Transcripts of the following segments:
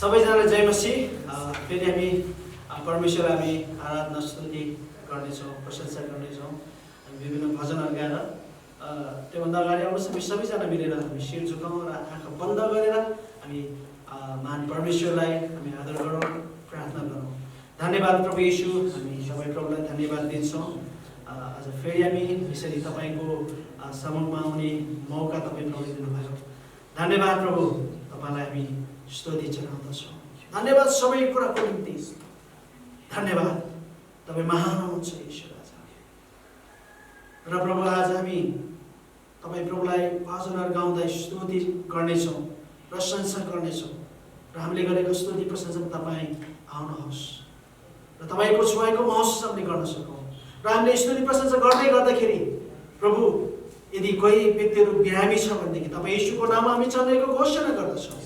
सबैजना जय मसीह। फेरि हामी परमेश्वरलाई हामी आराधना स्तुति गर्नेछौँ, प्रशंसा गर्नेछौँ। हामी विभिन्न भजनहरू गाएर त्योभन्दा अगाडि आउनुहोस् हामी सबैजना मिलेर हामी शिर झुकाउँ र आँखा बन्द गरेर हामी महान परमेश्वरलाई हामी आदर गरौँ, प्रार्थना गरौँ। धन्यवाद प्रभु येशू, हामी सबै प्रभुलाई धन्यवाद दिन्छौँ। आज फेरि हामी यसरी तपाईँको सम्मुखमा आउने मौका तपाईँ प्रभुले दिनुभयो। धन्यवाद प्रभु, तपाईँलाई हामी स्तुति चढाउँदछौँ। धन्यवाद सबै कुराको निम्ति। धन्यवाद, तपाईँ महान हुनुहुन्छ ईश्वर राजा। र प्रभु आज हामी तपाईँ प्रभुलाई भजनहरू गाउँदै स्तुति गर्नेछौँ, प्रशंसा गर्नेछौँ र हामीले गरेको स्तुति प्रशंसा तपाईँ आउनुहोस् र तपाईँको छुवाईको महसुस हामीले गर्न सकौँ। र हामीले स्तुति प्रशंसा गर्दै गर्दाखेरि प्रभु यदि कोही व्यक्तिहरू बिरामी छ भनेदेखि तपाईँ यीशुको नाममा हामी चन्द्रको घोषणा गर्दछौँ।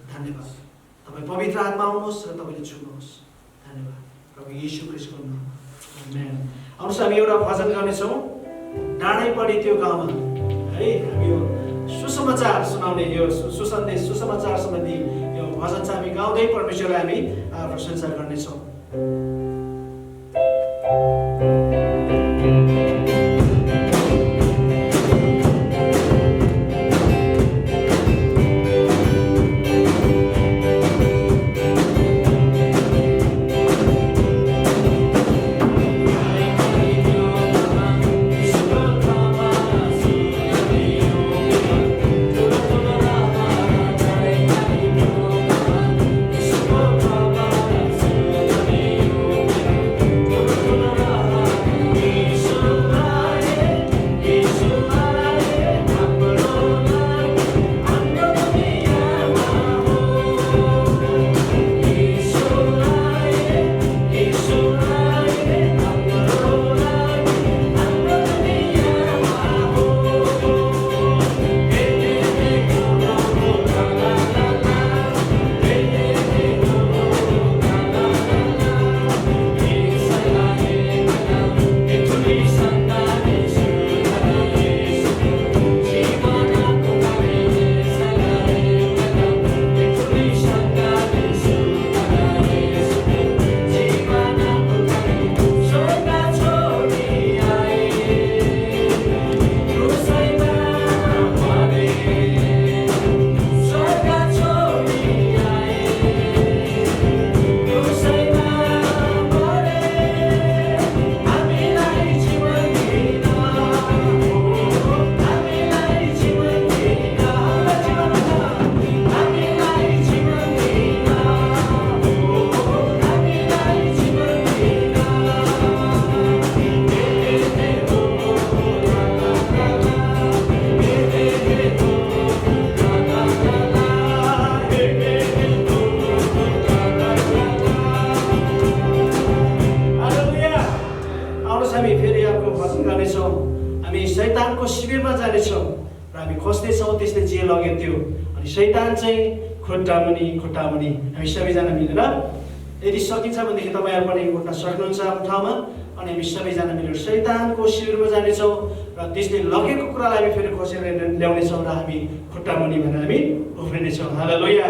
धन्यवाद, तपाईँ पवित्र आत्मा आउनुहोस् र तपाईँले छुनुहोस्। धन्यवाद प्रभु येशू ख्रीष्टको नाममा, आमेन। आउनुहोस् हामी एउटा भजन गर्नेछौँ, डाँडै पढी त्यो गाउँमा, है। हामी यो सुसमाचार सुनाउने, यो सुसन्देश सुसमाचार सम्बन्धी यो भजन चाहिँ हामी गाउँदै परमेश्वरलाई हामी प्रशंसा गर्नेछौँ। खुट्टामुनि हामी सबैजना मिलेर, यदि सकिन्छ भनेदेखि तपाईँहरू पनि उठ्न सक्नुहुन्छ आफ्नो ठाउँमा, अनि हामी सबैजना मिलेर शैतानको शिविरमा जानेछौँ र त्यसले लगेको कुरालाई हामी फेरि खोसेर ल्याउनेछौँ र हामी खुट्टामुनि भनेर हामी उफ्रिनेछौँ। हालेलुया।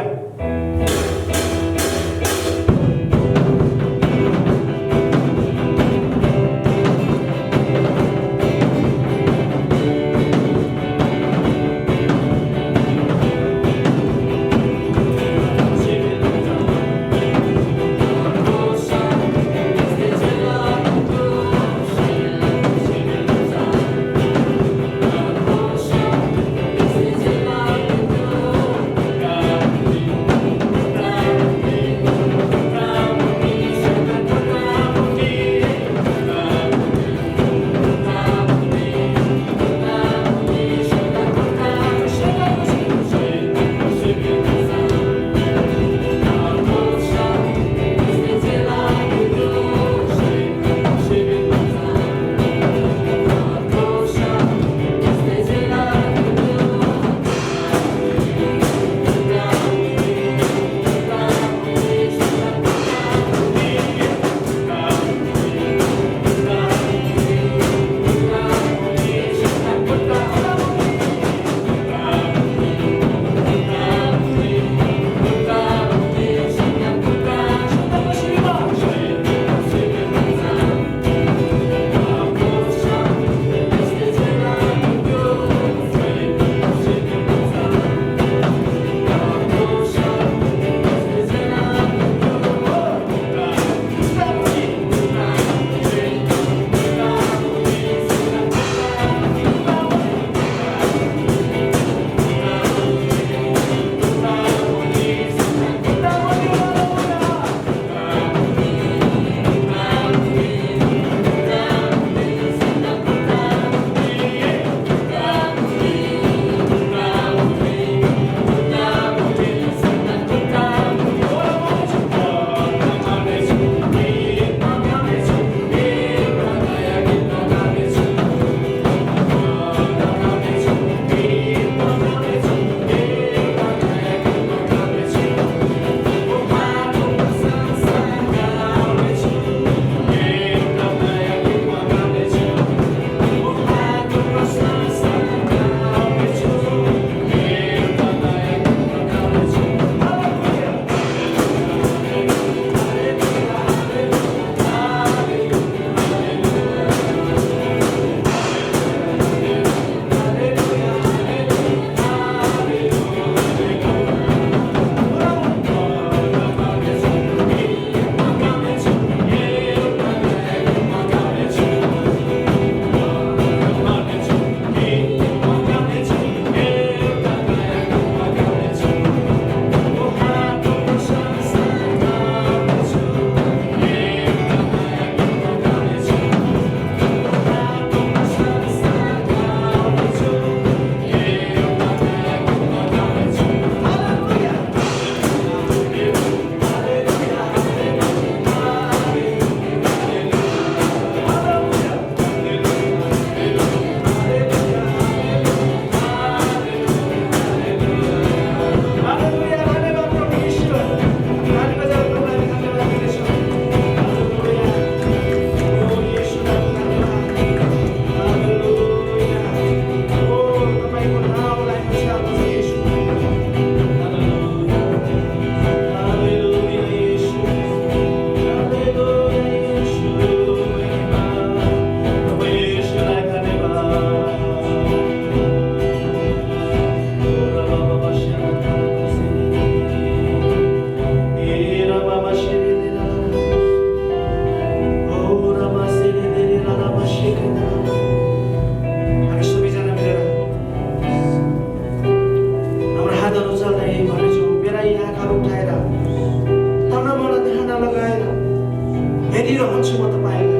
हेरिरहन्छु म तपाईँलाई।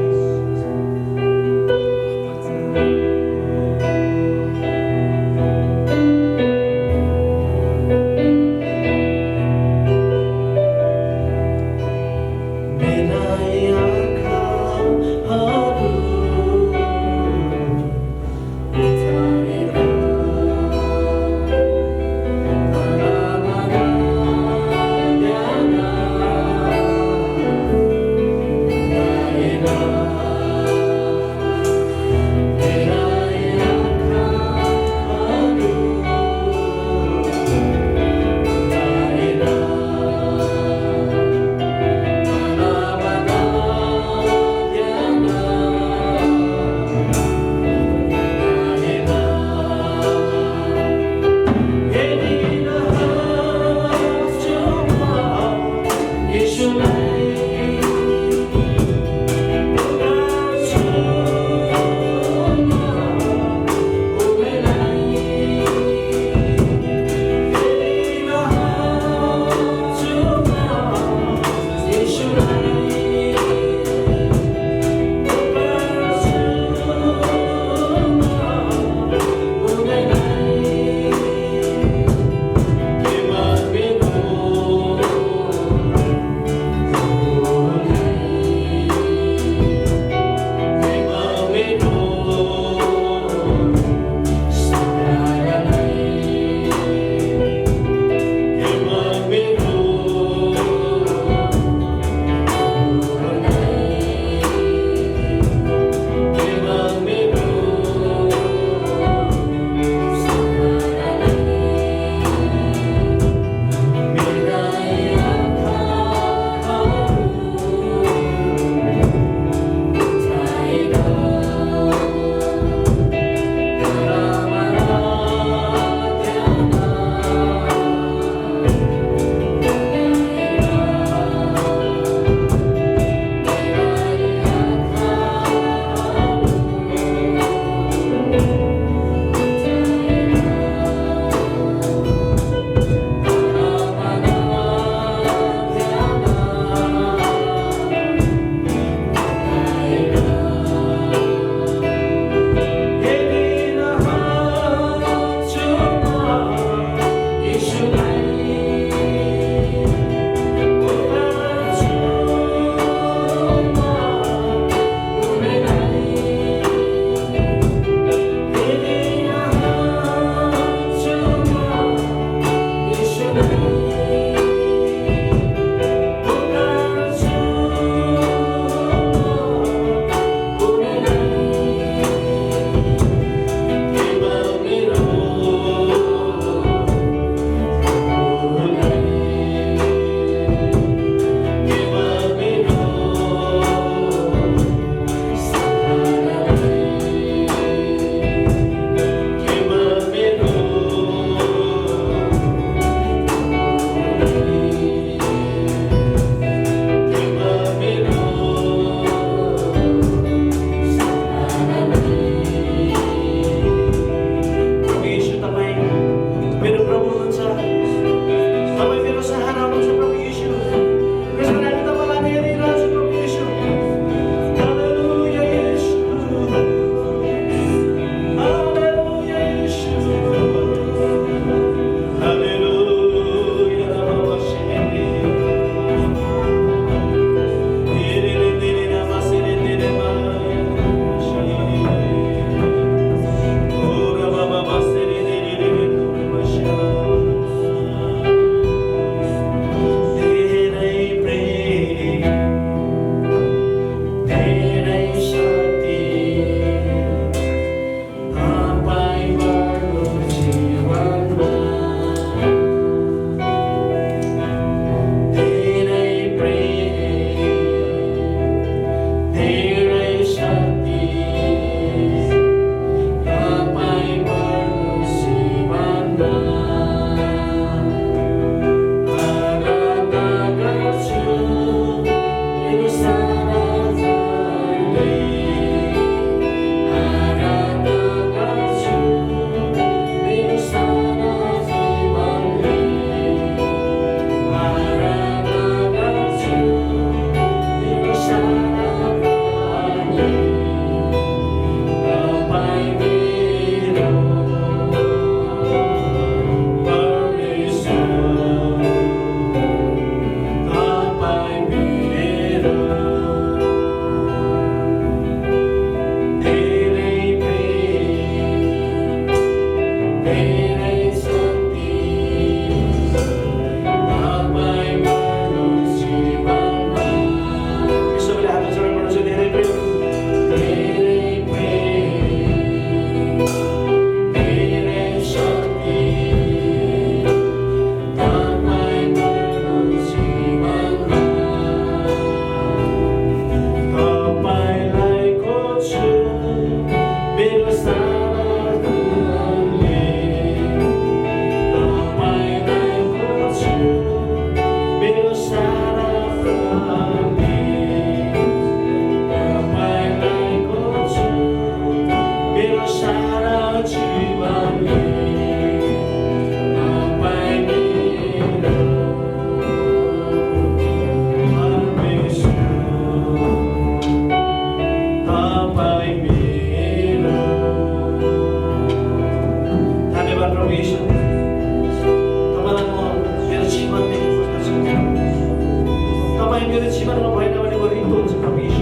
तपाईँ मेरो जीवनमा भएन भने म रित्तो हुन्छ प्रभु येशू।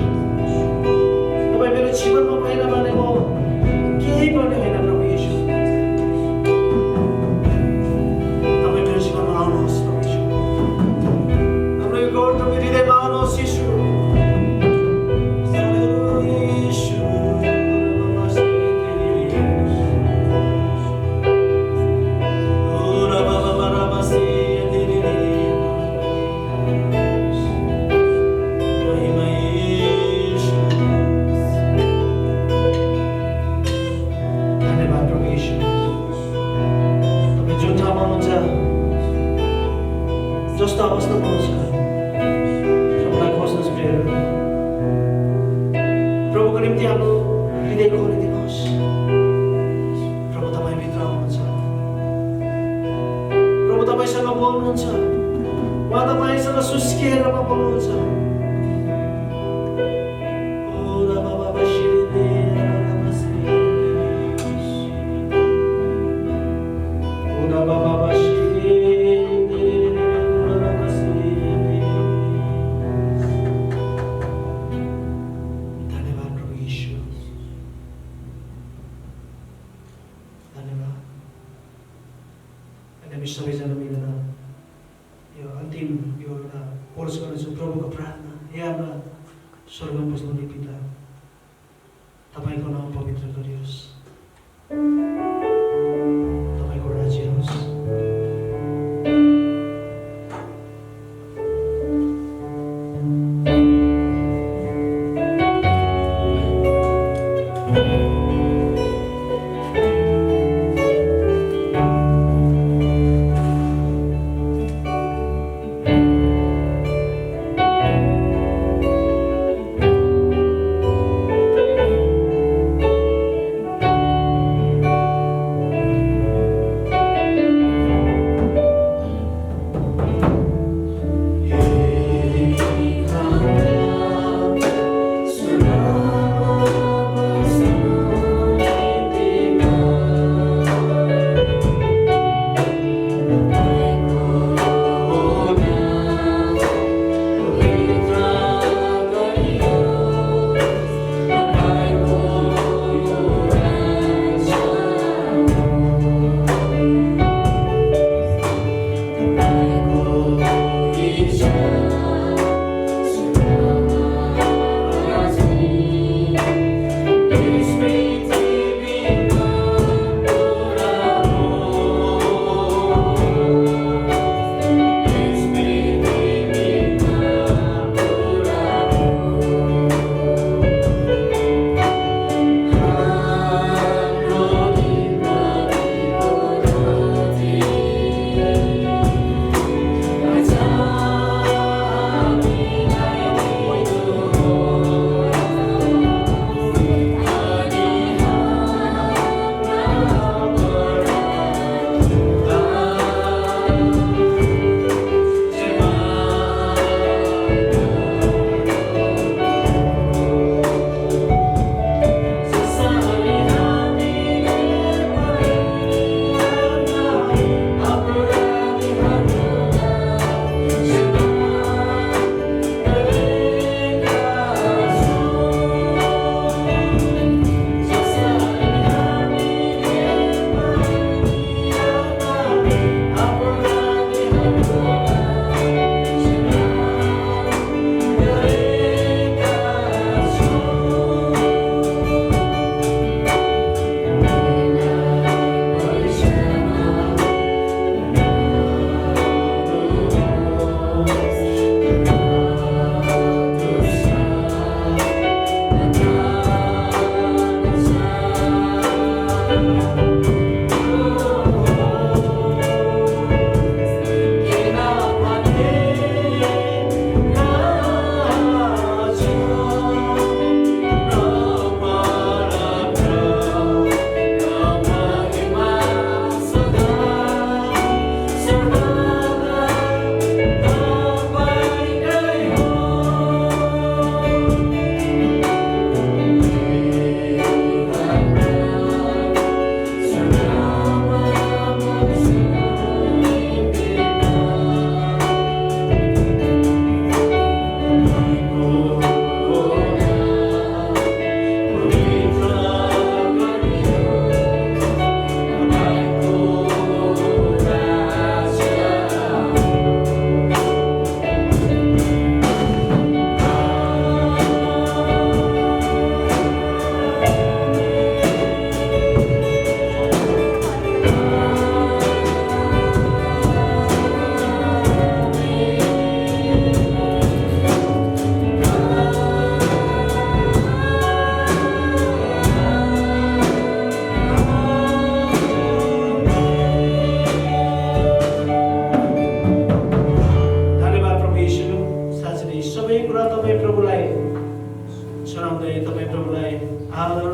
तपाईँ मेरो जीवनमा भएन भने म केही पनि होइन प्रभु येशू। तपाईँ मेरो जीवनमा आउनुहोस् प्रभु येशू। हाम्रो यो गौर तपाईँ हृदयमा आउनुहोस् येशू। जस्तो अवस्थामा हुन्छ प्रभुलाई खोज्नुहोस् प्रियहरू। प्रभुको निम्ति हाम्रो हृदय खोलिदिनुहोस्। प्रभु तपाईँ भित्र आउनुहुन्छ। प्रभु तपाईँसँग बोल्नुहुन्छ। उहाँ तपाईँसँग सुस्किएर बोल्नुहुन्छ। हामी सबैजना मिलेर यो अन्तिम यो एउटा कोर्स गर्नेछौँ प्रभुको प्रार्थना। हे हाम्रा स्वर्गमा बस्नुहुने पिता, तपाईँको नाम पवित्र गरियोस्, तपाईँको राज्य होस्।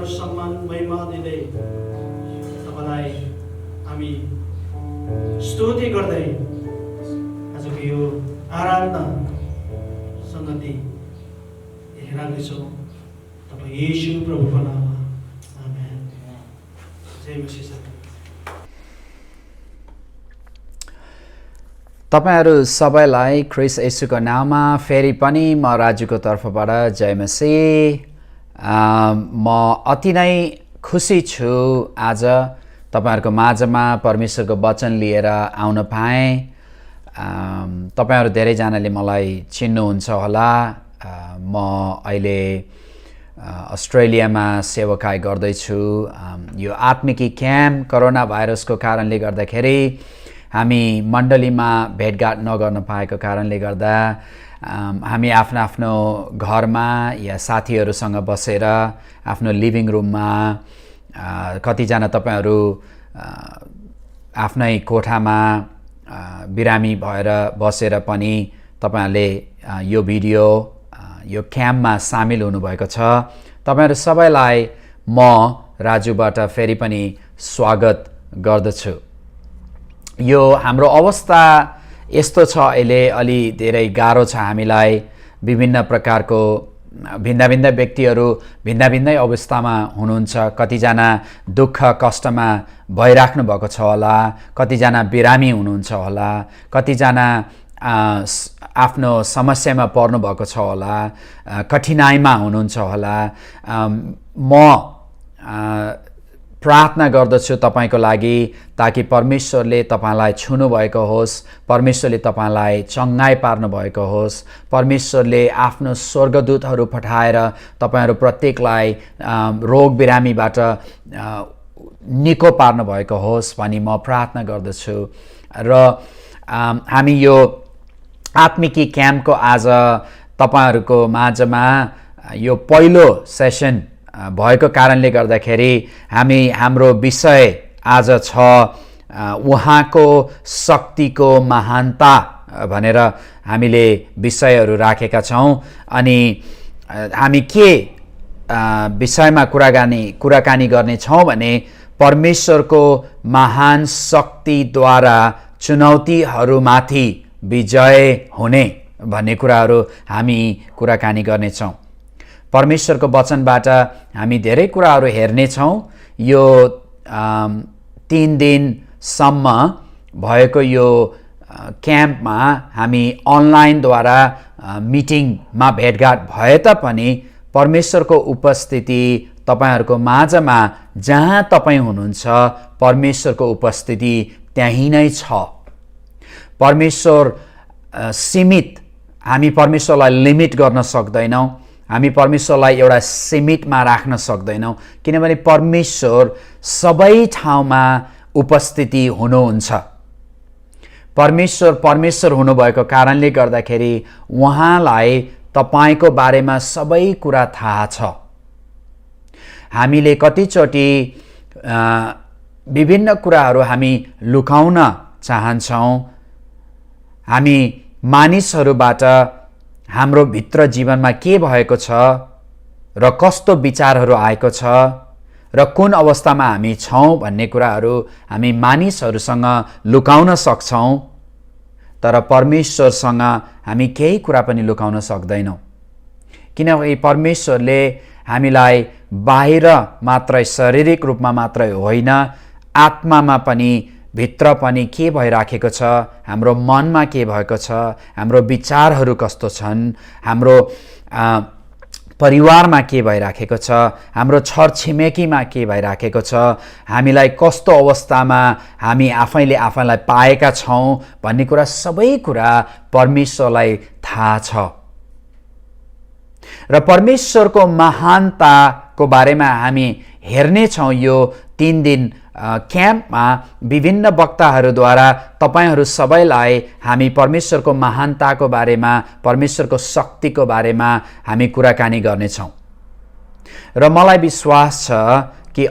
आदर सम्मान महिमा दिँदै तपाईलाई हामी स्तुति गर्दै आजको यो आराधना संगति राख्दैछौँ तपाईँ येशू प्रभुको नाममा आमेन। जय मसीह। तपाईहरू सबैलाई ख्रीष्ट येशूको नाममा फेरि पनि म राजुको तर्फबाट जय मसीह। म अति नै खुसी छु आज तपाईहरुको माझमा परमेश्वरको वचन लिएर आउन पाएँ। तपाईहरु धेरैजनाले मलाई चिन्नुहुन्छ होला। म अहिले अस्ट्रेलियामा सेवाकाई गर्दैछु। यो आत्मिकी क्याम्प कोरोना भाइरसको कारणले गर्दाखेरि हामी मण्डलीमा भेटघाट नगर्न पाएको कारणले गर्दा हामी आफ्नो घरमा या साथीहरूसँग बसेर आफ्नो लिभिङ रुममा कतिजना तपाईहरु आफ्नै कोठामा बिरामी भएर बसेर पनि तपाईहरुले यो भिडियो यो क्याम्पमा सामेल हुनुभएको छ। तपाईहरु सबैलाई म राजुबाट फेरि पनि स्वागत गर्दछु। यो हाम्रो अवस्था यस्तो छ अहिले अलि धेरै गाह्रो छ हामीलाई। विभिन्न प्रकारको भिन्न व्यक्तिहरू भिन्नै अवस्थामा हुनुहुन्छ। कतिजना दुःख कष्टमा भइराख्नु भएको छ होला, कतिजना बिरामी हुनुहुन्छ होला, कतिजना आफ्नो समस्यामा पर्नु भएको छ होला, कठिनाइमा हुनुहुन्छ होला। म प्रार्थना गर्दछु तपाईको लागि ताकि परमेश्वरले तपाईलाई छुनु भएको होस्, परमेश्वरले तपाईलाई चंगाई पार्नु भएको होस्, परमेश्वरले आफ्नो स्वर्गदूतहरू पठाएर तपाईहरु प्रत्येकलाई रोग बिरामीबाट निको पार्नु भएको होस् भनी म प्रार्थना गर्दछु। र हामी यो आत्मिकी क्याम्पको आज तपाईहरुको माझमा यो पहिलो सेसन भएको कारणले गर्दाखेरि हाम्रो विषय आज छ उहाँको शक्तिको महानता भनेर हामीले विषयहरू राखेका छौं। अनि हामी के विषयमा कुराकानी गर्ने छौं भने परमेश्वरको महान शक्तिद्वारा चुनौतीहरूमाथि विजय हुने भन्ने कुराहरू हामी कुराकानी गर्ने छौं। परमेश्वरको वचनबाट हामी धेरै कुराहरू हेर्ने छौं। यो 3 दिनसम्म भएको यो क्याम्पमा हामी अनलाइनद्वारा मिटिङमा भेटघाट भए तापनि परमेश्वरको उपस्थिति तपाईहरुको माझमा जहाँ तपाई हुनुहुन्छ परमेश्वरको उपस्थिति त्यही नै छ। परमेश्वर सीमित, हामी परमेश्वरलाई लिमिट गर्न सक्दैनौं, हामी परमेश्वरलाई एउटा सीमितमा राख्न सक्दैनौं किनभने परमेश्वर सबै ठाउँमा उपस्थिति हुनुहुन्छ। परमेश्वर हुनुभएको कारणले गर्दाखेरि उहाँलाई तपाईको बारेमा सबै कुरा थाहा छ। हामीले कतिचोटी विभिन्न कुराहरू हामी लुकाउन चाहन्छौं। हामी मानिसहरूबाट हाम्रो भित्र जीवनमा के भएको छ र कस्तो विचारहरू आएको छ र कुन अवस्थामा हामी छौं भन्ने कुराहरू हामी मानिसहरूसँग लुकाउन सक्छौं, तर परमेश्वरसँग हामी केही कुरा पनि लुकाउन सक्दैनौं। किनभने परमेश्वरले हामीलाई बाहिर मात्रै शारीरिक रूपमा मात्रै होइन, आत्मामा पनि भित्र पनि के भइराखेको छ, हाम्रो मनमा के भएको छ, हाम्रो विचारहरू कस्तो छन्, हाम्रो परिवारमा के भइराखेको छ, हाम्रो छरछिमेकीमा के भइराखेको छ, हामीलाई कस्तो अवस्थामा हामी आफैलाई पाएका छौं भन्ने कुरा सबै कुरा परमेश्वरलाई थाहा छ। र परमेश्वरको महानताको बारेमा हामी हेर्ने छौं। यो 3 दिन क्याम्पमा विभिन्न वक्ताहरूद्वारा तपाईहरु सबैलाई हामी परमेश्वरको महानताको बारेमा, परमेश्वरको शक्तिको बारेमा हामी कुराकानी गर्नेछौं। र मलाई विश्वास छ कि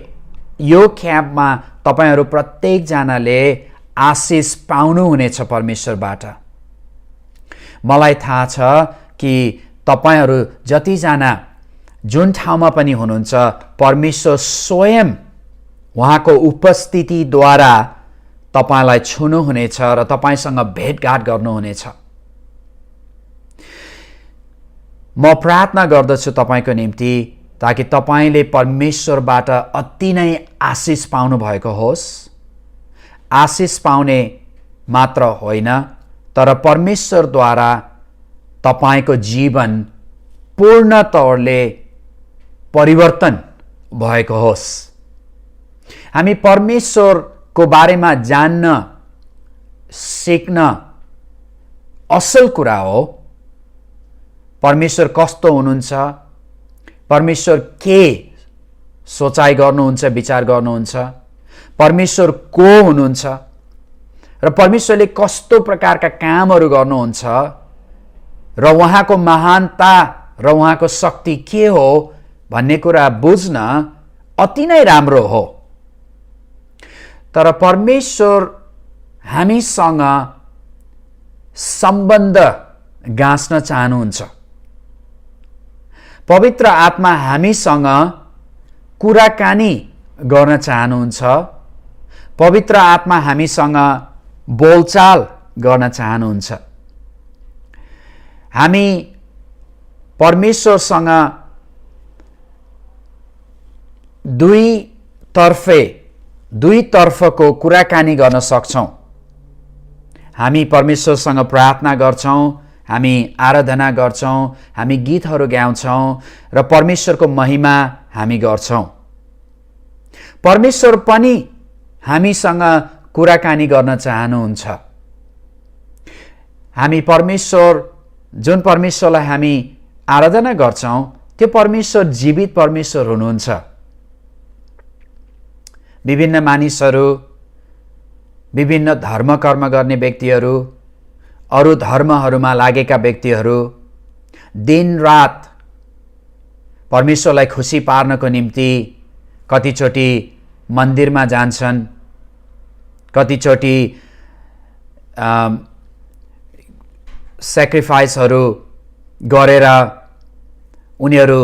यो क्याम्पमा तपाईहरु प्रत्येक जनाले आशिष पाउनु हुनेछ परमेश्वरबाट। मलाई थाहा छ कि तपाईहरु जति जना जुन ठाउँमा पनि हुनुहुन्छ परमेश्वर स्वयं उहाँको उपस्थितिद्वारा तपाईलाई छुनुहुनेछ र तपाईसँग भेटघाट गर्नुहुनेछ। म प्रार्थना गर्दछु तपाईको निम्ति ताकि तपाईले परमेश्वरबाट अति नै आशिष पाउनु भएको होस्। आशिष पाउने मात्र होइन, तर परमेश्वरद्वारा तपाईको जीवन पूर्ण तौरले परिवर्तन भएको होस्। हामी परमेश्वरको बारेमा जान्न सिक्न असल कुरा हो। परमेश्वर कस्तो हुनुहुन्छ, परमेश्वर के सोचाइ गर्नुहुन्छ, विचार गर्नुहुन्छ, परमेश्वर को हुनुहुन्छ र परमेश्वरले कस्तो प्रकारका कामहरू गर्नुहुन्छ र उहाँको महानता र उहाँको शक्ति के हो भन्ने कुरा बुझ्न अति नै राम्रो हो। तर परमेश्वर हामीसँग सम्बन्ध गाँच्न चाहनुहुन्छ। पवित्र आत्मा हामीसँग कुराकानी गर्न चाहनुहुन्छ। पवित्र आत्मा हामीसँग बोलचाल गर्न चाहनुहुन्छ। हामी परमेश्वरसँग दुई तर्फको कुराकानी गर्न सक्छौं। हामी परमेश्वरसँग प्रार्थना गर्छौं, हामी आराधना गर्छौं, हामी गीतहरू गाउँछौं र परमेश्वरको महिमा हामी गर्छौं। परमेश्वर पनि हामीसँग कुराकानी गर्न चाहनुहुन्छ। हामी जुन परमेश्वरलाई हामी आराधना गर्छौं त्यो परमेश्वर जीवित परमेश्वर हुनुहुन्छ। विभिन्न मानिसहरू, विभिन्न धर्म कर्म गर्ने व्यक्तिहरू, अरू धर्महरूमा लागेका व्यक्तिहरू दिन-रात परमेश्वरलाई खुसी पार्नको निम्ति कतिचोटि मन्दिरमा जान्छन्, कतिचोटि सेक्रिफाइसहरू गरेर उनीहरू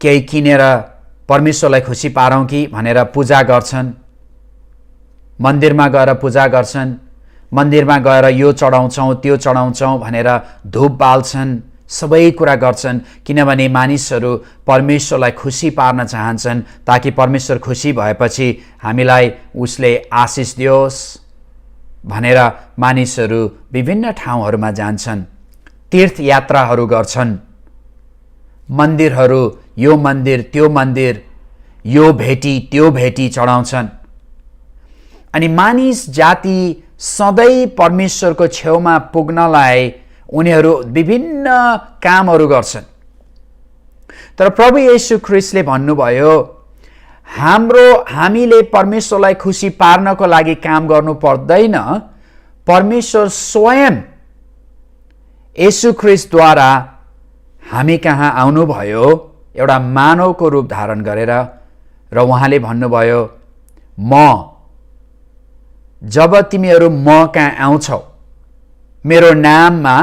केही किनेर परमेश्वरलाई खुसी पारौँ कि भनेर पूजा गर्छन्। मन्दिरमा गएर पूजा गर्छन्, मन्दिरमा गएर यो चढाउँछौँ त्यो चढाउँछौँ भनेर धूप बाल्छन्, सबै कुरा गर्छन् किनभने मानिसहरू परमेश्वरलाई खुसी पार्न चाहन्छन् ताकि परमेश्वर खुसी भएपछि हामीलाई उसले आशिष दियोस् भनेर मानिसहरू विभिन्न ठाउँहरूमा जान्छन्, तीर्थ यात्राहरू गर्छन्। मन्दिरहरू, यो मन्दिर त्यो मन्दिर, यो भेटी त्यो भेटी चढाउँछन्। अनि मानिस जाति सधैँ परमेश्वरको छेउमा पुग्नलाई उनीहरू विभिन्न कामहरू गर्छन्। तर प्रभु येशू ख्रीष्टले भन्नुभयो हामीले परमेश्वरलाई खुसी पार्नको लागि काम गर्नु पर्दैन। परमेश्वर स्वयं येशू ख्रीष्टद्वारा हामी कहाँ आउनुभयो एउटा मानवको रूप धारण गरेर र उहाँले भन्नुभयो जब तिमीहरू म कहाँ आउँछौ, मेरो नाममा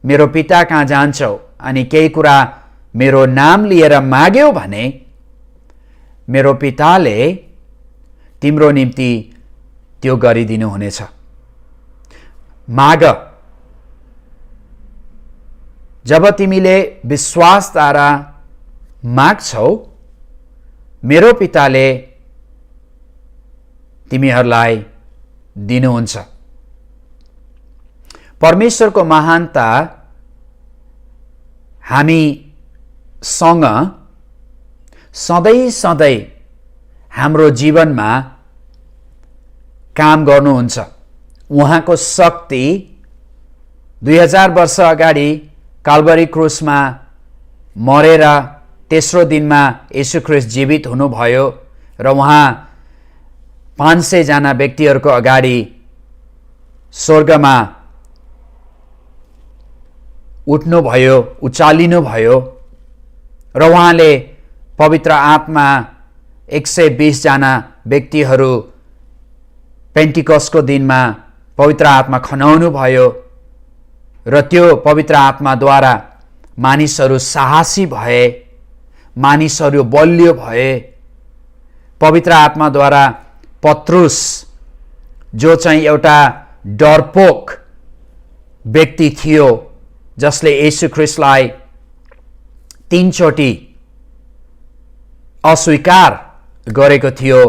मेरो पिता कहाँ जान्छौ अनि केही कुरा मेरो नाम लिएर माग्यौ भने मेरो पिताले तिम्रो निम्ति त्यो गरिदिनु हुनेछ। माग, जब तिमीले विश्वासद्वारा माग्छौ मेरो पिताले तिमीहरूलाई दिनुहुन्छ। परमेश्वरको महानता हामीसँग सधैँ हाम्रो जीवनमा काम गर्नुहुन्छ। उहाँको शक्ति 2000 वर्ष अगाडि काल्भरी क्रुसमा मरेर तेस्रो दिनमा येशू ख्रीष्ट जीवित हुनुभयो र उहाँ 500 जना व्यक्तिहरूको अगाडि स्वर्गमा उठ्नुभयो, उचालिनुभयो र उहाँले पवित्र आत्मा 120 जना व्यक्तिहरू पेन्टिकस्टको दिनमा पवित्र आत्मा खनाउनु भयो र त्यो पवित्र आत्माद्वारा मानिसहरू साहसी भए, मानिसहरू बलियो भए। पवित्र आत्माद्वारा पत्रुस जो चाहिँ एउटा डरपोक व्यक्ति थियो, जसले येशू ख्रीष्टलाई 3 चोटि अस्वीकार गरेको थियो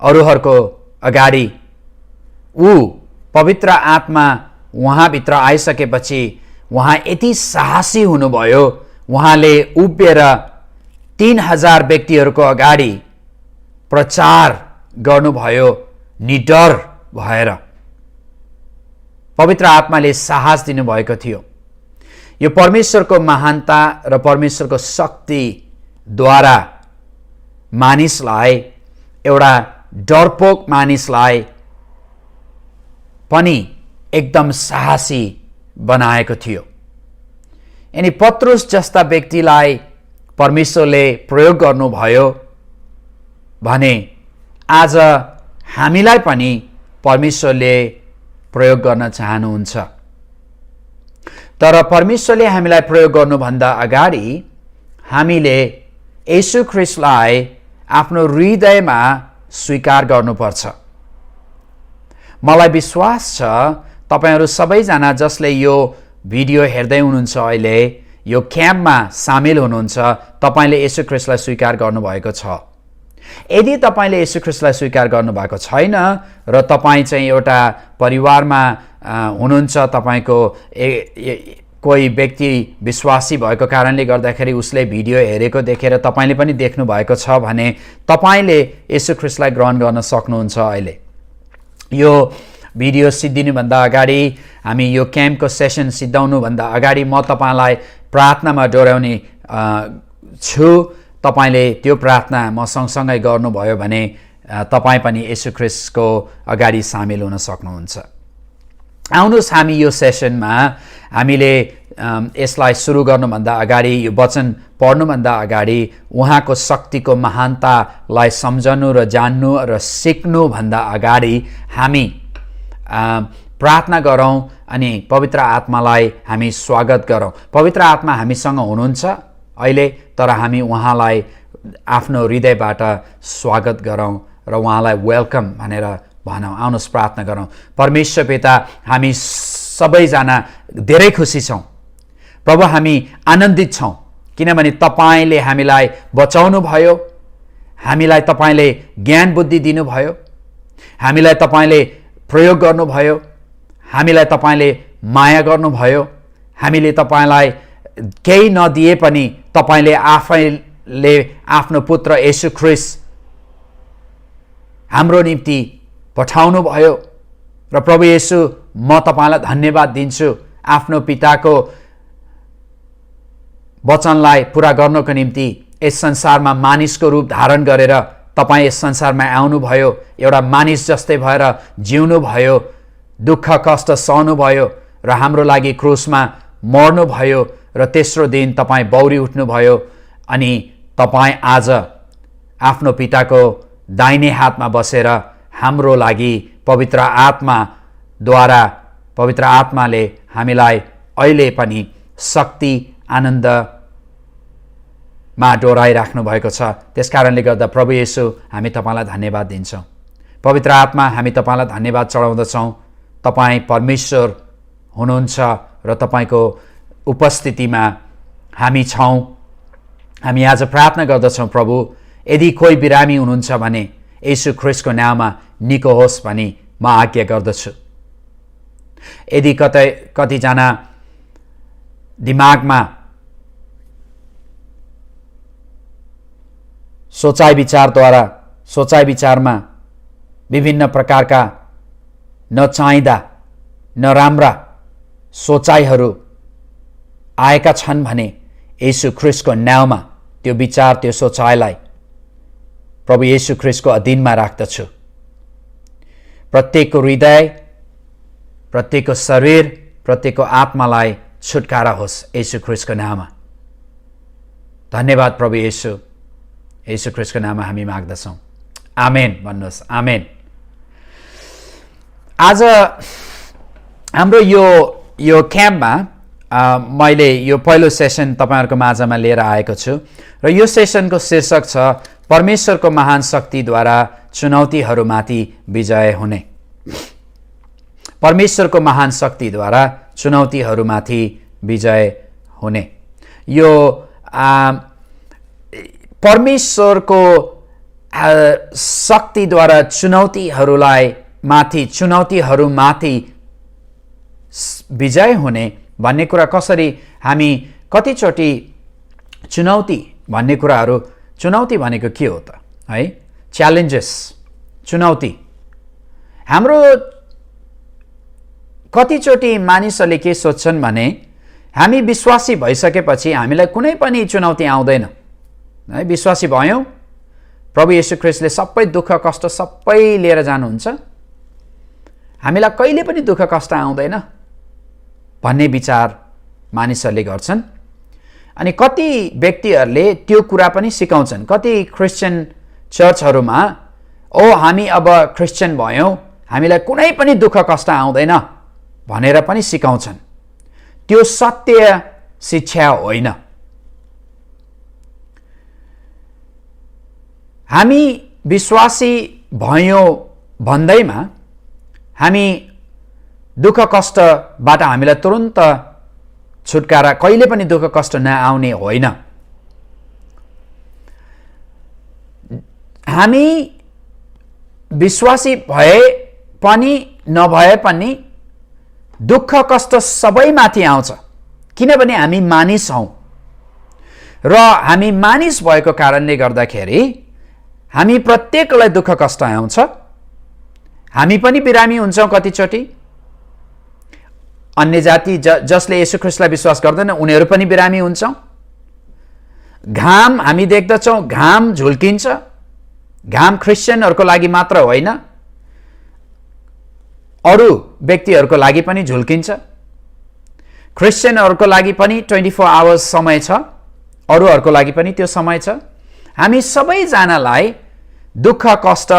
अरूहरूको अगाडि, ऊ पवित्र आत्मा उहाँभित्र आइसकेपछि उहाँ यति साहसी हुनुभयो, उहाँले उभिएर 3000 व्यक्तिहरूको अगाडि प्रचार गर्नुभयो निडर भएर। पवित्र आत्माले साहस दिनुभएको थियो। यो परमेश्वरको महानता र परमेश्वरको शक्तिद्वारा मानिसलाई, एउटा डरपोक मानिसलाई पनि एकदम साहसी बनाएको थियो। अनि पत्रुस जस्ता व्यक्तिलाई परमेश्वरले प्रयोग गर्नुभयो भने आज हामीलाई पनि परमेश्वरले प्रयोग गर्न चाहनुहुन्छ। तर परमेश्वरले हामीलाई प्रयोग गर्नुभन्दा अगाडि हामीले येशू ख्रीष्टलाई आफ्नो हृदयमा स्वीकार गर्नुपर्छ। मलाई विश्वास छ तपाईहरू सबैजना जसले यो भिडियो हेर्दै हुनुहुन्छ, अहिले यो क्याम्पमा सामेल हुनुहुन्छ, तपाईले येशू ख्रीष्टलाई स्वीकार गर्नुभएको छ। यदि तपाईले येशू ख्रीष्टलाई स्वीकार गर्नुभएको छैन र तपाईँ चाहिँ एउटा परिवारमा हुनुहुन्छ, तपाईको कोही व्यक्ति विश्वासी भएको कारणले गर्दाखेरि उसले भिडियो हेरेको देखेर तपाईले पनि देख्नु भएको छ भने तपाईले येशू ख्रीष्टलाई ग्रहण गर्न सक्नुहुन्छ। अहिले यो भिडियो सिद्धिनुभन्दा अगाडि, हामी यो क्याम्पको सेसन सिद्धाउनुभन्दा अगाडि म तपाईलाई प्रार्थनामा डोर्याउने छु। तपाईले त्यो प्रार्थना म सँगसँगै गर्नुभयो भने तपाईँ पनि येशू ख्रीष्टको अगाडि सामेल हुन सक्नुहुन्छ। आउनुहोस् हामी यो सेसनमा हामीले यसलाई सुरु गर्नुभन्दा अगाडि, यो वचन पढ्नुभन्दा अगाडि उहाँको शक्तिको महानतालाई सम्झनु र जान्नु र सिक्नुभन्दा अगाडि हामी प्रार्थना गरौँ अनि पवित्र आत्मालाई हामी स्वागत गरौँ। पवित्र आत्मा हामीसँग हुनुहुन्छ अहिले, तर हामी उहाँलाई आफ्नो हृदयबाट स्वागत गरौँ र उहाँलाई वेलकम भनेर भनौँ। आउनुहोस् प्रार्थना गरौँ। परमेश्वर पिता, हामी सबैजना धेरै खुसी छौँ प्रभु, हामी आनन्दित छौँ किनभने तपाईँले हामीलाई बचाउनु भयो, हामीलाई तपाईँले ज्ञान बुद्धि दिनुभयो, हामीलाई तपाईँले प्रयोग गर्नुभयो, हामीलाई तपाईँले माया गर्नुभयो, हामीले तपाईँलाई केही नदिए पनि तपाईँले आफैले आफ्नो पुत्र येशू ख्रीष्ट हाम्रो निम्ति पठाउनु भयो। र प्रभु येशू, म तपाईँलाई धन्यवाद दिन्छु आफ्नो पिताको वचनलाई पुरा गर्नको निम्ति यस संसारमा मानिसको रूप धारण गरेर तपाईँ यस संसारमा आउनुभयो, एउटा मानिस जस्तै भएर जिउनुभयो, दुःख कष्ट सहनुभयो र हाम्रो लागि क्रुसमा मर्नुभयो र तेस्रो दिन तपाईँ बौरी उठ्नुभयो अनि तपाईँ आज आफ्नो पिताको दाहिने हातमा बसेर हाम्रो लागि पवित्र आत्माद्वारा, पवित्र आत्माले हामीलाई अहिले पनि शक्ति आनन्दमा डोराइराख्नु भएको छ। त्यस कारणले गर्दा प्रभु येशू, हामी तपाईँलाई धन्यवाद दिन्छौँ। पवित्र आत्मा, हामी तपाईँलाई धन्यवाद चढाउँदछौँ। तपाईँ परमेश्वर हुनुहुन्छ र तपाईँको उपस्थितिमा हामी छौँ। हामी आज प्रार्थना गर्दछौँ प्रभु, यदि कोही बिरामी हुनुहुन्छ भने येशू ख्रीष्टको नाममा निको होस् भनी म आज्ञा गर्दछु। यदि कतिजना दिमागमा सोचाइ विचारमा विभिन्न प्रकारका नचाहिँदा नराम्रा सोचाइहरू आएका छन् भने येशू ख्रीष्टको नाममा त्यो विचार, त्यो सोचाइलाई प्रभु येशू ख्रीष्टको अधीनमा राख्दछु। प्रत्येकको हृदय, प्रत्येकको शरीर, प्रत्येकको आत्मालाई छुटकारा होस् येशू ख्रीष्टको नाममा। धन्यवाद प्रभु येशू, येशू ख्रीष्टको नाममा हामी माग्दछौँ। आमेन भन्नुहोस्, आमेन। आज हाम्रो यो क्याम्पमा मैले यो पहिलो सेसन तपाईहरुको माझमा लिएर आएको छु र यो सेसनको शीर्षक छ परमेश्वरको महान शक्तिद्वारा चुनौतीहरूमाथि विजय हुने। परमेश्वरको महान शक्तिद्वारा चुनौतीहरूमाथि विजय हुने। यो परमेश्वरको शक्तिद्वारा चुनौतीहरूमाथि विजय हुने भन्ने कुरा कसरी हामी कतिचोटि चुनौती भनेको के हो त है? च्यालेन्जेस, चुनौती। हाम्रो कतिचोटि मानिसहरूले के सोच्छन् भने हामी विश्वासी भइसकेपछि हामीलाई कुनै पनि चुनौती आउँदैन है। विश्वासी भयौं, प्रभु येशू ख्रीष्टले सबै दुःख कष्ट सबै लिएर जानुहुन्छ, हामीलाई कहिले पनि दुःख कष्ट आउँदैन भन्ने विचार मानिसहरूले गर्छन्। अनि कति व्यक्तिहरूले त्यो कुरा पनि सिकाउँछन्। कति क्रिस्चियन चर्चहरूमा हामी अब क्रिस्चियन भयौं, हामीलाई कुनै पनि दुःख कष्ट आउँदैन भनेर पनि सिकाउँछन्। त्यो सत्य शिक्षा होइन। हामी विश्वासी भयौं भन्दैमा हामी दुःख कष्टबाट हामीलाई तुरुन्त छुटकारा, कहिले पनि दुःख कष्ट नआउने होइन। हामी विश्वासी भए पनि नभए पनि दुःख कष्ट सबैमाथि आउँछ, किनभने हामी मानिस हौं र हामी मानिस भएको कारणले गर्दाखेरि हामी प्रत्येकलाई दुःख कष्ट आउँछ। हामी पनि बिरामी हुन्छौं कतिचोटि। अन्य जाति जसले येशू ख्रीष्टलाई विश्वास गर्दैन उनीहरू पनि बिरामी हुन्छौं। घाम हामी देख्दछौं, घाम झुल्किन्छ। घाम क्रिस्चियनहरूको लागि मात्र होइन, अरू व्यक्तिहरूको लागि पनि झुल्किन्छ। क्रिस्चियनहरूको लागि पनि 24 आवर्स समय छ, अरूहरूको लागि पनि त्यो समय छ। हामी सबैजनालाई दुःख कष्ट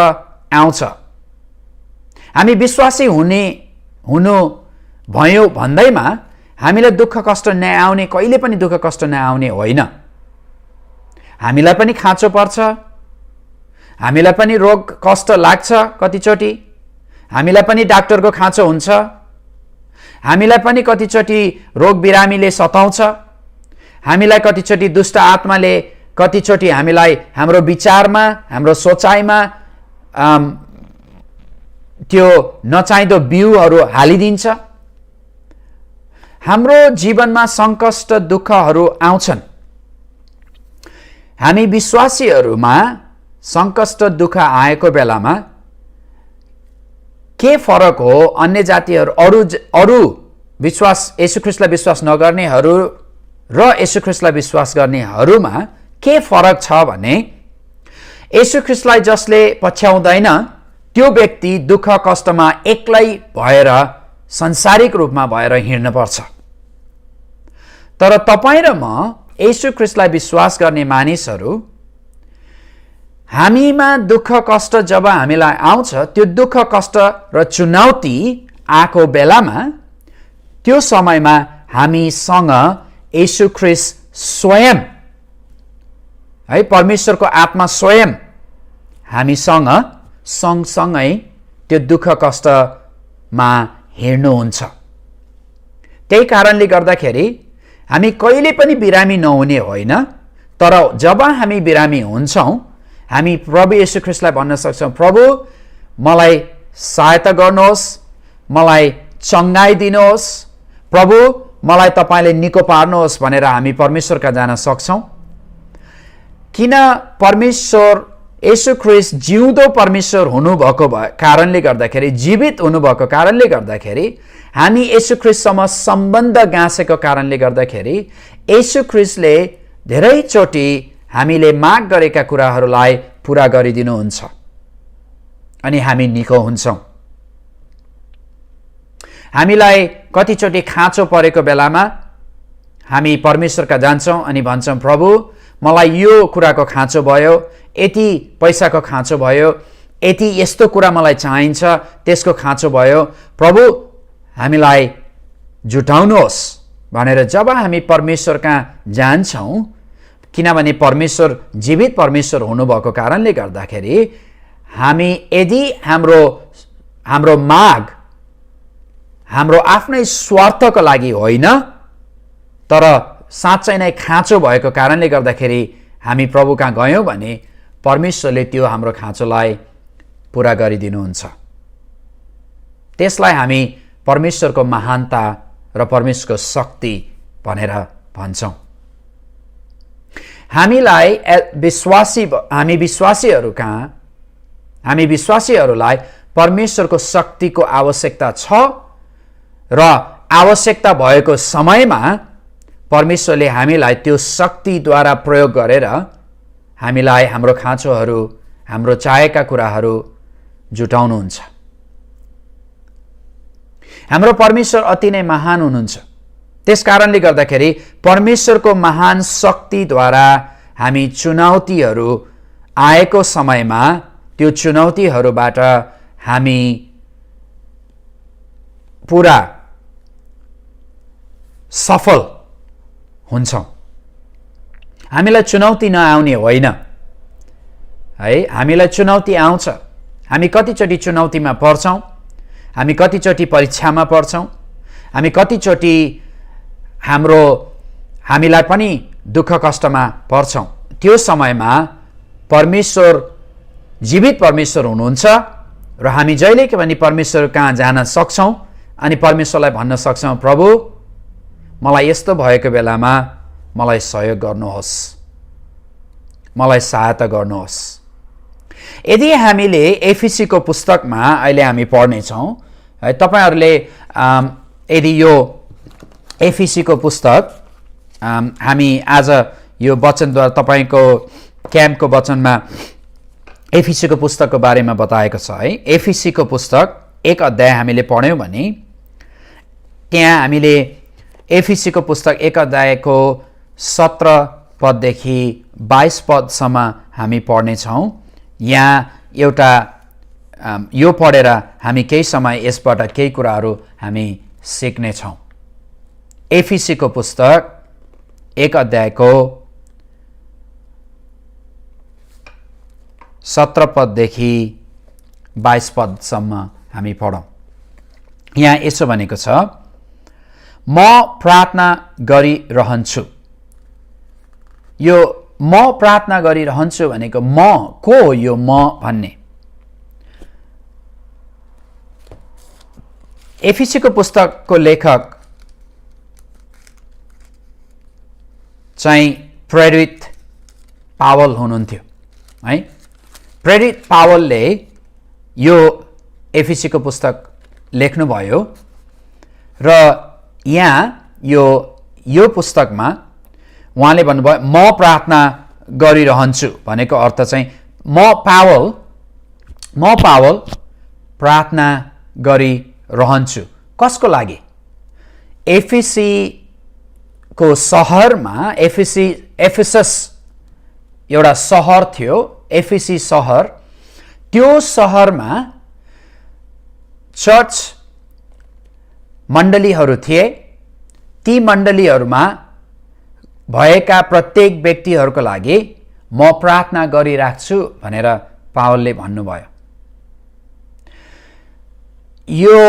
आउँछ। हामी विश्वासी हुनु भयौं भन्दैमा हामीलाई दुःख कष्ट नआउने, कहिले पनि दुःख कष्ट नआउने होइन। हामीलाई पनि खाँचो पर्छ, हामीलाई पनि रोग कष्ट लाग्छ, कतिचोटि हामीलाई पनि डाक्टरको खाँचो हुन्छ, हामीलाई पनि कतिचोटि रोग बिरामीले सताउँछ, हामीलाई कतिचोटि दुष्ट आत्माले कतिचोटि हामीलाई हाम्रो विचारमा, हाम्रो सोचाइमा त्यो नचाहिँदो बिउहरू हालिदिन्छ। हाम्रो जीवनमा सङ्कष्ट दुःखहरू आउँछन्। हामी विश्वासीहरूमा सङ्कष्ट दुःख आएको बेलामा के फरक हो अन्य जातिहरू, अरू विश्वास येशू ख्रीष्टलाई विश्वास नगर्नेहरू र येशू ख्रीष्टलाई विश्वास गर्नेहरूमा के फरक छ भने येशू ख्रीष्टलाई जसले पछ्याउँदैन त्यो व्यक्ति दुःख कष्टमा एक्लै भएर सांसारिक रूपमा भएर हिँड्न पर्छ। तर तपाईं र म येशू ख्रीष्टलाई विश्वास गर्ने मानिसहरू, हामीमा दुःख कष्ट जब हामीलाई आउँछ, त्यो दुःख कष्ट र चुनौती आएको बेलामा त्यो समयमा हामीसँग येशू ख्रीष्ट स्वयं है, परमेश्वरको आत्मा स्वयं हामीसँग सँगसँगै त्यो दुःख कष्टमा हिँड्नुहुन्छ। त्यही कारणले गर्दाखेरि हामी कहिले पनि बिरामी नहुने होइन। तर जब हामी बिरामी हुन्छौं, हामी प्रभु येशू ख्रीष्टलाई भन्न सक्छौं, प्रभु मलाई सहायता गर्नुहोस्, मलाई चङ्गाई दिनुहोस्, प्रभु मलाई तपाईले निको पार्नुहोस् भनेर हामी परमेश्वरका जान सक्छौं। किन? परमेश्वर येशू ख्रीष्ट जिउँदो परमेश्वर हुनुभएको कारणले गर्दाखेरि, जीवित हुनुभएको कारणले गर्दाखेरि, हामी येशू ख्रीष्टसँग सम्बन्ध गाँसेको कारणले गर्दाखेरि येशू ख्रीष्टले धेरैचोटि हामीले माग गरेका कुराहरूलाई पूरा गरिदिनुहुन्छ अनि हामी निको हुन्छौं। हामीलाई कतिचोटि खाँचो परेको बेलामा हामी परमेश्वरका जान्छौं अनि भन्छौं, प्रभु मलाई यो कुराको खाँचो भयो, यति पैसाको खाँचो भयो, यति यस्तो कुरा मलाई चाहिन्छ, त्यसको खाँचो भयो, प्रभु हामीलाई जुटाउनुहोस् भनेर जब हामी परमेश्वर कहाँ जान्छौँ, किनभने परमेश्वर जीवित परमेश्वर हुनुभएको कारणले गर्दाखेरि हामी यदि हाम्रो माग हाम्रो आफ्नै स्वार्थको लागि होइन, तर साँच्चै नै खाँचो भएको कारणले गर्दाखेरि हामी प्रभु कहाँ गयौँ भने परमेश्वरले त्यो हाम्रो खाँचोलाई पुरा गरिदिनुहुन्छ। त्यसलाई हामी परमेश्वरको महानता र परमेश्वरको शक्ति भनेर भन्छौँ। हामी विश्वासीहरूलाई परमेश्वरको शक्तिको आवश्यकता छ र आवश्यकता भएको समयमा परमेश्वरले हामीलाई त्यो शक्तिद्वारा प्रयोग गरेर हामीलाई हाम्रो खाँचोहरू, हाम्रो चाहेका कुराहरू जुटाउनुहुन्छ। हाम्रो परमेश्वर अति नै महान हुनुहुन्छ। त्यस कारणले गर्दाखेरि परमेश्वरको महान शक्तिद्वारा हामी चुनौतीहरू आएको समयमा त्यो चुनौतीहरूबाट हामी पुरा सफल हुन्छौँ। हामीलाई चुनौती नआउने होइन है, हामीलाई चुनौती आउँछ। हामी कतिचोटि चुनौतीमा पर्छौँ, हामी कतिचोटि परीक्षामा पर्छौँ, हामी कतिचोटि हामीलाई पनि दुःख कष्टमा पर्छौँ। त्यो समयमा परमेश्वर जीवित परमेश्वर हुनुहुन्छ र हामी जहिले पनि परमेश्वर कहाँ जान सक्छौँ अनि परमेश्वरलाई भन्न सक्छौँ, प्रभु मलाई यस्तो भएको बेलामा मलाई सहयोग गर्नुहोस्, मलाई सहायता गर्नुहोस्। यदि हामीले एफिसीको पुस्तकमा अहिले हामी पढ्नेछौँ है, तपाईहरूले यदि यो एफिसीको पुस्तक हामी आज यो वचनद्वारा तपाईँको क्याम्पको वचनमा एफिसीको पुस्तकको बारेमा बताएको छ है। एफिसीको पुस्तक 1 अध्याय हामीले पढ्यौँ भने त्यहाँ हामीले एफिसीको पुस्तक 1 अध्यायको 17 पददेखि 22 पदसम्म हामी पढ्नेछौँ। यहाँ एउटा यो पढेर हामी केही समय यसबाट केही कुराहरू हामी सिक्नेछौँ। एफिसीको पुस्तक 1 अध्यायको 17 पददेखि 22 पदसम्म हामी पढौँ। यहाँ यसो भनेको छ, म प्रार्थना गरिरहन्छु। यो म प्रार्थना गरिरहन्छु भनेको म को हो? यो म भन्ने एफिसीको पुस्तकको लेखक चाहिँ प्रेरित पावल हुनुहुन्थ्यो है। प्रेरित पावलले यो एफिसीको पुस्तक लेख्नुभयो र यहाँ यो पुस्तकमा उहाँले भन्नुभयो म प्रार्थना गरिरहन्छु भनेको अर्थ चाहिँ म पावल प्रार्थना गरिरहन्छु। कसको लागि? एफिसीको सहरमा एफिसस एउटा सहर थियो, एफिसी सहर। त्यो सहरमा चर्च मण्डलीहरू थिए। ती मण्डलीहरूमा भएका प्रत्येक व्यक्तिहरूको लागि म प्रार्थना गरिराख्छु भनेर पावलले भन्नुभयो। यो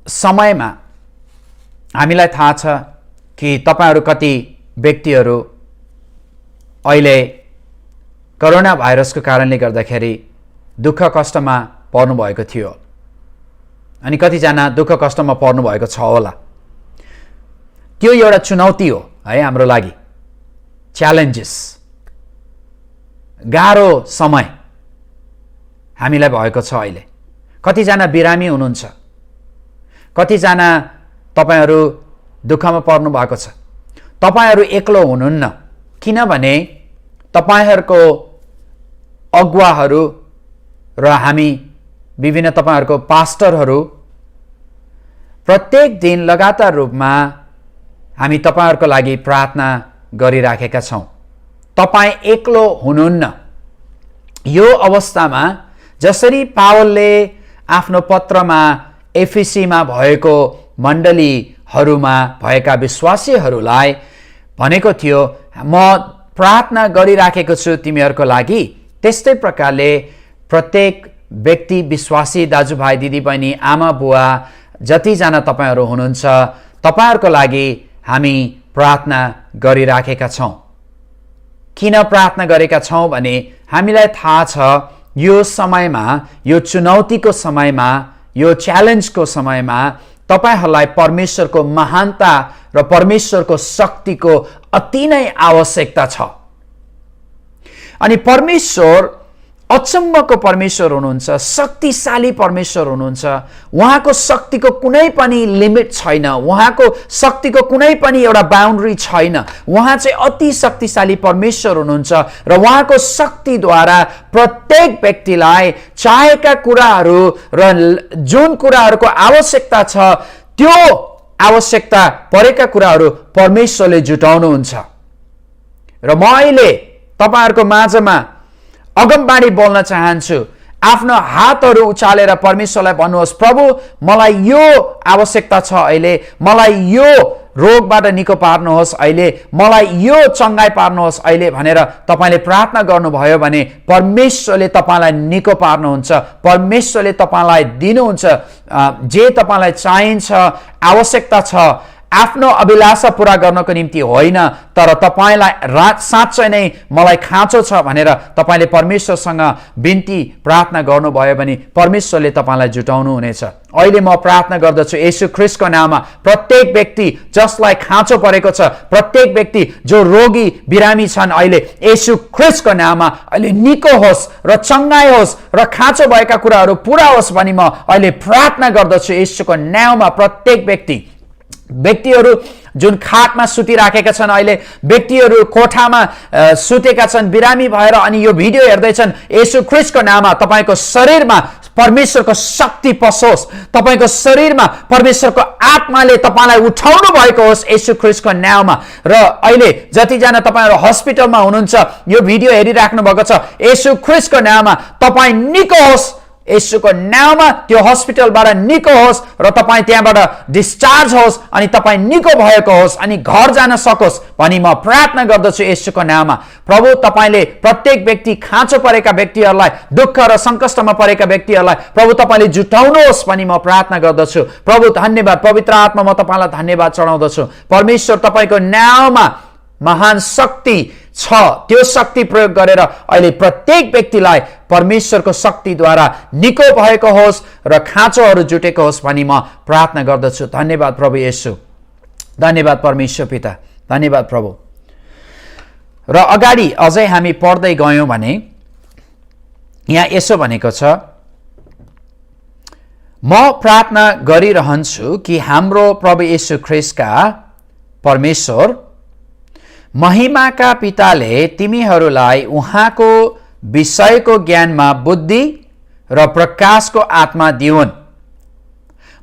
समयमा हामीलाई थाहा छ कि तपाईहरू कति व्यक्तिहरू अहिले कोरोना भाइरसको कारणले गर्दाखेरि दुःख कष्टमा पर्नुभएको थियो अनि कतिजना दुःख कष्टमा पर्नुभएको छ होला। त्यो एउटा चुनौती हो है हाम्रो लागि, च्यालेन्जेस, गाह्रो समय हामीलाई भएको छ अहिले। कतिजना बिरामी हुनुहुन्छ, कतिजना तपाईहरू दुःखमा पर्नु भएको छ। तपाईहरू एक्लो हुनुहुन्न, किनभने तपाईहरूको अगुवाहरू र हामी विभिन्न तपाईहरूको पास्टरहरू प्रत्येक दिन लगातार रूपमा हामी तपाईहरूको लागि प्रार्थना गरिराखेका छौँ। तपाईँ एक्लो हुनुहुन्न। यो अवस्थामा जसरी पावलले आफ्नो पत्रमा एफिसीमा भएको हरूमा भएका विश्वासीहरूलाई भनेको थियो, म प्रार्थना गरिराखेको छु तिमीहरूको लागि। त्यस्तै प्रकारले प्रत्येक व्यक्ति, विश्वासी दाजुभाइ, दिदीबहिनी, आमा बुवा जतिजना तपाईँहरू हुनुहुन्छ, तपाईँहरूको लागि हामी प्रार्थना गरिराखेका छौँ। किन प्रार्थना गरेका छौँ भने हामीलाई थाहा छ यो समयमा, यो चुनौतीको समयमा, यो च्यालेन्जको समयमा तपाईहरूलाई परमेश्वरको महानता र परमेश्वरको शक्तिको अति नै आवश्यकता छ। अनि परमेश्वर अचम्मको परमेश्वर हुनुहुन्छ, शक्तिशाली परमेश्वर हुनुहुन्छ। उहाँको शक्तिको कुनै पनि लिमिट छैन, उहाँको शक्तिको कुनै पनि एउटा बााउन्ड्री छैन। उहाँ चाहिँ अति शक्तिशाली परमेश्वर हुनुहुन्छ र उहाँको शक्तिद्वारा प्रत्येक व्यक्तिलाई चाहेका कुराहरू र जुन कुराहरूको आवश्यकता छ त्यो आवश्यकता परेका कुराहरू परमेश्वरले जुटाउनुहुन्छ। र म अहिले तपाईहरूको माझमा अगमबाणी बोल्न चाहन्छु। आफ्नो हातहरू उचालेर परमेश्वरलाई भन्नुहोस्, प्रभु मलाई यो आवश्यकता छ, अहिले मलाई यो रोगबाट निको पार्नुहोस्, अहिले मलाई यो चङ्गाई पार्नुहोस् अहिले भनेर तपाईँले प्रार्थना गर्नुभयो भने परमेश्वरले तपाईँलाई निको पार्नुहुन्छ। परमेश्वरले तपाईँलाई दिनुहुन्छ जे तपाईँलाई चाहिन्छ, आवश्यकता छ। आफ्नो अभिलाषा पूरा गर्नको निम्ति होइन, तर तपाईँलाई साँच्चै नै मलाई खाँचो छ भनेर तपाईँले परमेश्वरसँग बिन्ती प्रार्थना गर्नुभयो भने परमेश्वरले तपाईँलाई जुटाउनु हुनेछ। अहिले म प्रार्थना गर्दछु येशू ख्रीष्टको नाममा प्रत्येक व्यक्ति जसलाई खाँचो परेको छ, प्रत्येक व्यक्ति जो रोगी बिरामी छन्, अहिले येशू ख्रीष्टको नाममा अहिले निको होस् र चङ्गाई होस् र खाँचो भएका कुराहरू पुरा होस् भनी म अहिले प्रार्थना गर्दछु येशूको नाममा। प्रत्येक व्यक्तिहरू जुन खाटमा सुतिराखेका छन्, अहिले व्यक्तिहरू कोठामा सुतेका छन् बिरामी भएर अनि यो भिडियो हेर्दैछन्, येशू ख्रीष्टको नाममा तपाईँको शरीरमा परमेश्वरको शक्ति पसोस्, तपाईँको शरीरमा परमेश्वरको आत्माले तपाईँलाई उठाउनु भएको होस् येशू ख्रीष्टको नाममा। र अहिले जतिजना तपाईँहरू हस्पिटलमा हुनुहुन्छ, यो भिडियो हेरिराख्नु भएको छ, येशू ख्रीष्टको नाममा तपाईँ निको होस्, येशूको नाममा त्यो हस्पिटलबाट निको होस् र तपाईँ त्यहाँबाट डिस्चार्ज होस् अनि तपाईँ निको भएको होस् अनि घर जान सकोस् भनी म प्रार्थना गर्दछु येशूको नाममा। प्रभु तपाईँले प्रत्येक व्यक्ति, खाँचो परेका व्यक्तिहरूलाई, दुःख र सङ्कष्टमा परेका व्यक्तिहरूलाई प्रभु तपाईँले जुटाउनुहोस् भनी म प्रार्थना गर्दछु। प्रभु धन्यवाद, पवित्र आत्मा म तपाईँलाई धन्यवाद चढाउँदछु। परमेश्वर तपाईँको नाममा महान शक्ति छ, त्यो शक्ति प्रयोग गरेर अहिले प्रत्येक व्यक्तिलाई परमेश्वरको शक्तिद्वारा निको भएको होस् र खाँचोहरू जुटेको होस् भनी म प्रार्थना गर्दछु। धन्यवाद प्रभु येशू, धन्यवाद परमेश्वर पिता, धन्यवाद प्रभु। र अगाडि अझै हामी पढ्दै गयौँ भने यहाँ यसो भनेको छ, म प्रार्थना गरिरहन्छु कि हाम्रो प्रभु येशू ख्रीष्टका परमेश्वर महिमाका पिताले तिमीहरूलाई उहाँको विषयको ज्ञानमा बुद्धि र प्रकाशको आत्मा दिउन्।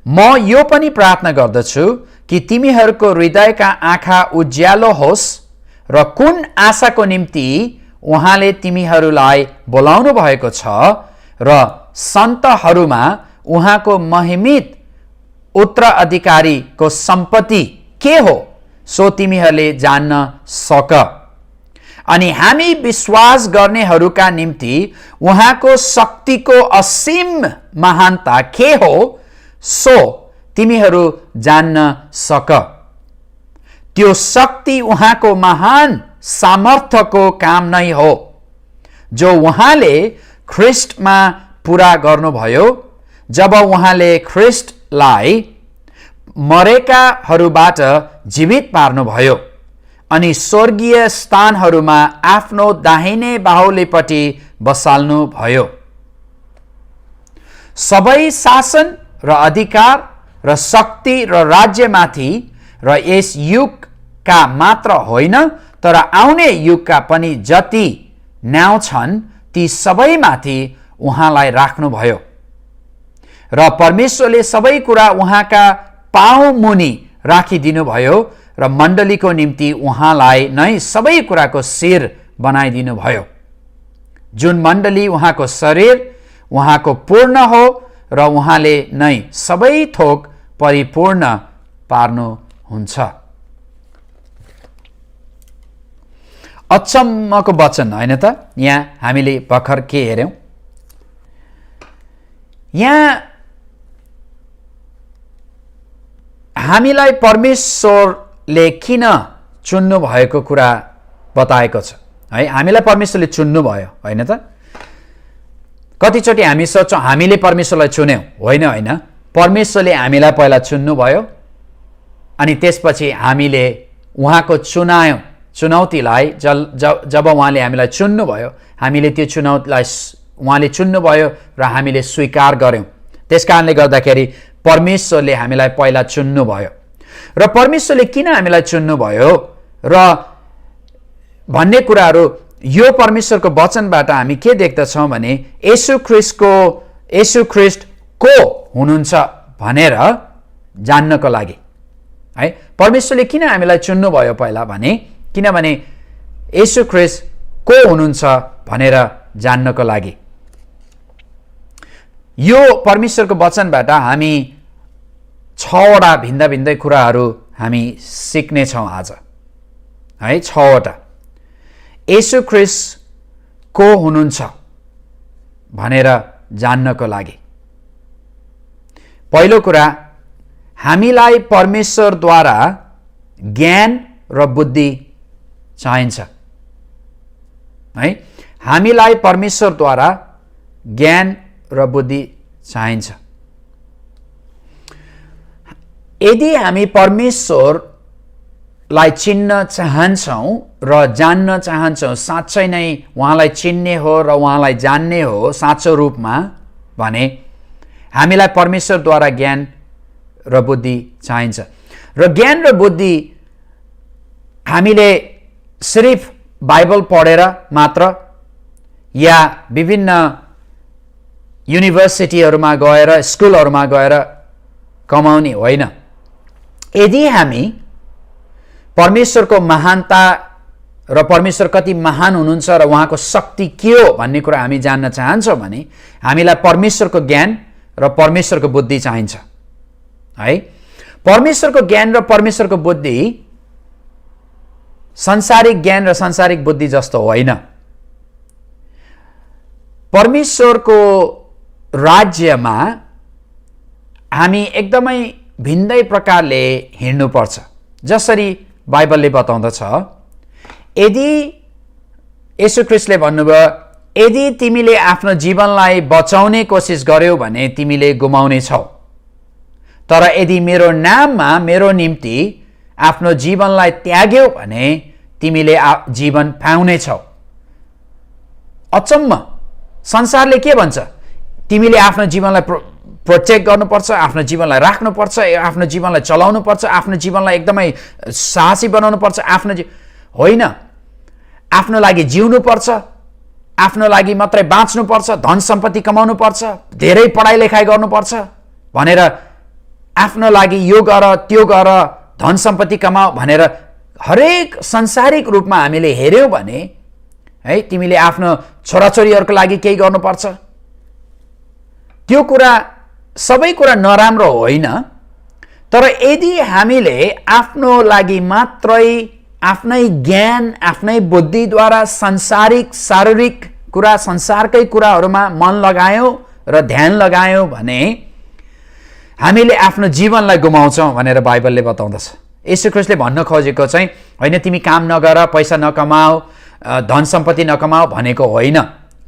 म यो पनि प्रार्थना गर्दछु कि तिमीहरूको हृदयका आँखा उज्यालो होस् र कुन आशाको निम्ति उहाँले तिमीहरूलाई बोलाउनु भएको छ र सन्तहरूमा उहाँको महिमित उत्तराधिकारीको सम्पत्ति के हो सो तिमीहरूले जान्न सक। अनि हामी विश्वास गर्नेहरूका निम्ति उहाँको शक्तिको असीम महानता के हो सो तिमीहरू जान्न सक। त्यो शक्ति उहाँको महान सामर्थ्यको काम नै हो जो उहाँले ख्रीष्टमा पुरा गर्नुभयो जब उहाँले ख्रीष्टलाई मरेकाहरूबाट जीवित पार्नुभयो अनि स्वर्गीय स्थानहरूमा आफ्नो दाहिने बाहुलीपट्टि बसाल्नु भयो। सबै शासन र अधिकार र शक्ति र राज्यमाथि र यस युगका मात्र होइन तर आउने युगका पनि जति न्याउ छन् ती सबैमाथि उहाँलाई राख्नुभयो र परमेश्वरले सबै कुरा उहाँका पाउ मुनि राखिदिनु भयो र मण्डलीको निम्ति उहाँलाई नै सबै कुराको शिर बनाइदिनु भयो, जुन मण्डली उहाँको शरीर, उहाँको पूर्ण हो र उहाँले नै सबै थोक परिपूर्ण पार्नुहुन्छ। अचम्मको वचन होइन त? यहाँ हामीले भर्खर के हेर्यौं? यहाँ हामीलाई परमेश्वरले किन चुन्नु भएको कुरा बताएको छ है। हामीलाई परमेश्वरले चुन्नु भयो होइन त? कतिचोटि हामी सोच्छौँ हामीले परमेश्वरलाई चुन्यौँ, होइन, परमेश्वरले हामीलाई पहिला चुन्नु भयो अनि त्यसपछि हामीले उहाँको चुनौतीलाई जब उहाँले हामीलाई चुन्नुभयो, हामीले त्यो चुनौतीलाई उहाँले चुन्नुभयो र हामीले स्वीकार गर्यौँ। त्यसकारणले गर्दाखेरि परमेश्वरले हामीलाई पहिला चुन्नुभयो र परमेश्वरले किन हामीलाई चुन्नुभयो र भन्ने कुराहरू यो परमेश्वरको वचनबाट हामी के देख्दछौँ भने येशू ख्रीष्ट को हुनुहुन्छ भनेर जान्नको लागि है। परमेश्वरले किन हामीलाई चुन्नुभयो पहिला भने किनभने येशू ख्रीष्ट को हुनुहुन्छ भनेर जान्नको लागि। यो परमेश्वरको वचनबाट हामी 6वटा भिन्दा भिन्दै कुराहरू हामी सिक्नेछौँ आज है। 6वटा येशू ख्रीष्ट को हुनुहुन्छ भनेर जान्नको लागि। पहिलो कुरा, हामीलाई परमेश्वरद्वारा ज्ञान र बुद्धि चाहिन्छ है। हामीलाई परमेश्वरद्वारा ज्ञान र बुद्धि चाहिन्छ। यदि हामी परमेश्वरलाई चिन्न चाहन्छौँ र जान्न चाहन्छौँ, साँच्चै नै उहाँलाई चिन्ने हो र उहाँलाई जान्ने हो साँचो रूपमा भने हामीलाई परमेश्वरद्वारा ज्ञान र बुद्धि चाहिन्छ। र ज्ञान र बुद्धि हामीले सिर्फ बाइबल पढेर मात्र या विभिन्न युनिभर्सिटीहरूमा गएर स्कुलहरूमा गएर कमाउने होइन। यदि हामी परमेश्वरको महानता र परमेश्वर कति महान हुनुहुन्छ र उहाँको शक्ति के हो भन्ने कुरा हामी जान्न चाहन्छौँ भने हामीलाई परमेश्वरको ज्ञान र परमेश्वरको बुद्धि चाहिन्छ है। परमेश्वरको ज्ञान र परमेश्वरको बुद्धि संसारिक ज्ञान र संसारिक बुद्धि जस्तो होइन। परमेश्वरको राज्यमा हामी एकदमै भिन्दै प्रकारले हिँड्नुपर्छ। जसरी बाइबलले बताउँदछ, यदि येशू ख्रीष्टले भन्नुभयो, यदि तिमीले आफ्नो जीवनलाई बचाउने कोसिस गर्यौ भने तिमीले गुमाउने छौ, तर यदि मेरो नाममा मेरो निम्ति आफ्नो जीवनलाई त्याग्यौ भने तिमीले जीवन पाउने छौ। अचम्म, संसारले के भन्छ? तिमीले आफ्नो जीवनलाई प्रोटेक्ट गर्नुपर्छ, आफ्नो जीवनलाई राख्नुपर्छ, आफ्नो जीवनलाई चलाउनुपर्छ, आफ्नो जीवनलाई एकदमै साहसी बनाउनुपर्छ। होइन, आफ्नो लागि जिउनुपर्छ, आफ्नो लागि मात्रै बाँच्नुपर्छ, धन सम्पत्ति कमाउनुपर्छ, धेरै पढाइ लेखाइ गर्नुपर्छ भनेर आफ्नो लागि यो गर त्यो गर धन सम्पत्ति कमाऊ भनेर हरेक संसारिक रूपमा हामीले हेर्यौँ भने है, तिमीले आफ्नो छोराछोरीहरूको लागि केही गर्नुपर्छ। त्यो कुरा सबै कुरा नराम्रो होइन, तर यदि हामीले आफ्नो लागि मात्रै आफ्नै ज्ञान आफ्नै बुद्धिद्वारा सांसारिक शारीरिक कुरा संसारकै कुराहरूमा मन लगायौँ र ध्यान लगायौँ भने हामीले आफ्नो जीवनलाई गुमाउँछौँ भनेर बाइबलले बताउँदछ। येशू ख्रीष्टले भन्न खोजेको चाहिँ होइन तिमी काम नगर, पैसा नकमाऊ, धन सम्पत्ति नकमाऊ भनेको होइन।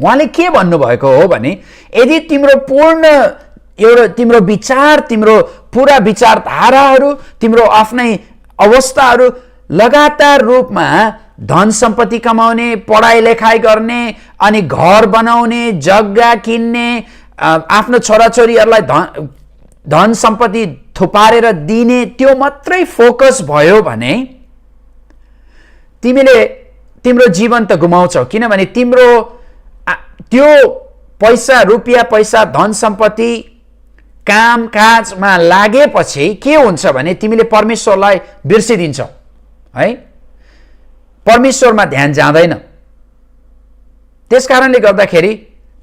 उहाँले के भन्नुभएको हो भने यदि तिम्रो पूर्ण तिम्रो विचार, तिम्रो पुरा विचारधाराहरू, तिम्रो आफ्नै अवस्थाहरू लगातार रूपमा धन सम्पत्ति कमाउने, पढाइ लेखाइ गर्ने, अनि घर बनाउने, जग्गा किन्ने, आफ्नो छोराछोरीहरूलाई धन सम्पत्ति थुपारेर दिने, त्यो मात्रै फोकस भयो भने तिमीले तिम्रो जीवन त गुमाउँछौ। किनभने तिम्रो त्यो पैसा, रुपियाँ पैसा, धन सम्पत्ति काम काजमा लागेपछि के हुन्छ भने तिमीले परमेश्वरलाई बिर्सिदिन्छौ है, परमेश्वरमा ध्यान जाँदैन। त्यसकारणले गर्दाखेरि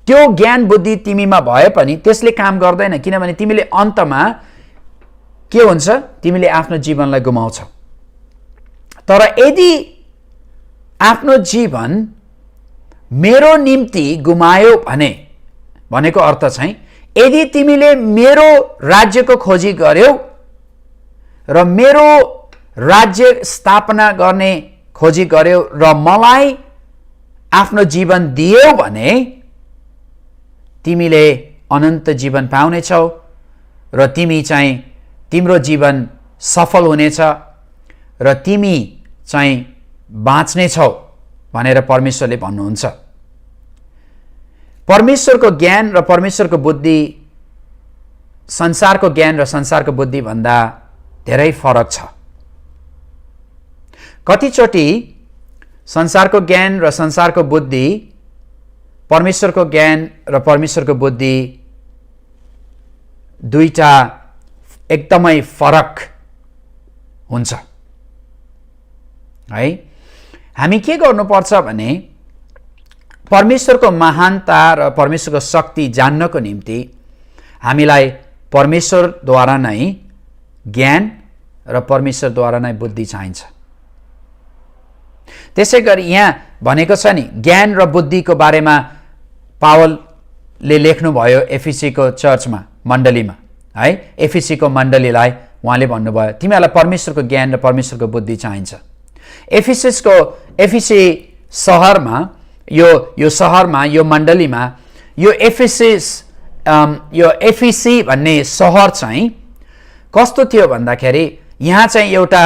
त्यो ज्ञान बुद्धि तिमीमा भए पनि त्यसले काम गर्दैन। किनभने तिमीले अन्तमा के हुन्छ? तिमीले आफ्नो जीवनलाई गुमाउँछौ। तर यदि आफ्नो जीवन मेरो निम्ति गुमायो भनेको अर्थ चाहिँ यदि तिमीले मेरो राज्यको खोजी गर्यौ र मेरो राज्य स्थापना गर्ने खोजी गर्यौ र मलाई आफ्नो जीवन दियौ भने तिमीले अनन्त जीवन पाउनेछौ र तिम्रो जीवन सफल हुनेछ र तिमी चाहिँ बाँच्नेछौ भनेर परमेश्वरले भन्नुहुन्छ। परमेश्वरको ज्ञान र परमेश्वरको बुद्धि संसारको ज्ञान र संसारको बुद्धि भन्दा धेरै फरक छ। कतिचोटि संसारको ज्ञान र संसारको बुद्धि, परमेश्वरको ज्ञान र परमेश्वरको बुद्धि दुईटा एकदमै फरक हुन्छ है। हामी के गर्नुपर्छ भने परमेश्वरको महानता र परमेश्वरको शक्ति जान्नको निम्ति हामीलाई परमेश्वरद्वारा नै ज्ञान र परमेश्वरद्वारा नै बुद्धि चाहिन्छ। त्यसै गरी यहाँ भनेको छ नि, ज्ञान र बुद्धिको बारेमा पावलले लेख्नुभयो एफिसीको चर्चमा, मण्डलीमा है। एफिसीको मण्डलीलाई उहाँले भन्नुभयो तिमीहरूलाई परमेश्वरको ज्ञान र परमेश्वरको बुद्धि चाहिन्छ। एफिसी सहरमा यो मण्डलीमा यो एफिसी भन्ने सहर चाहिँ कस्तो थियो भन्दाखेरि यहाँ चाहिँ एउटा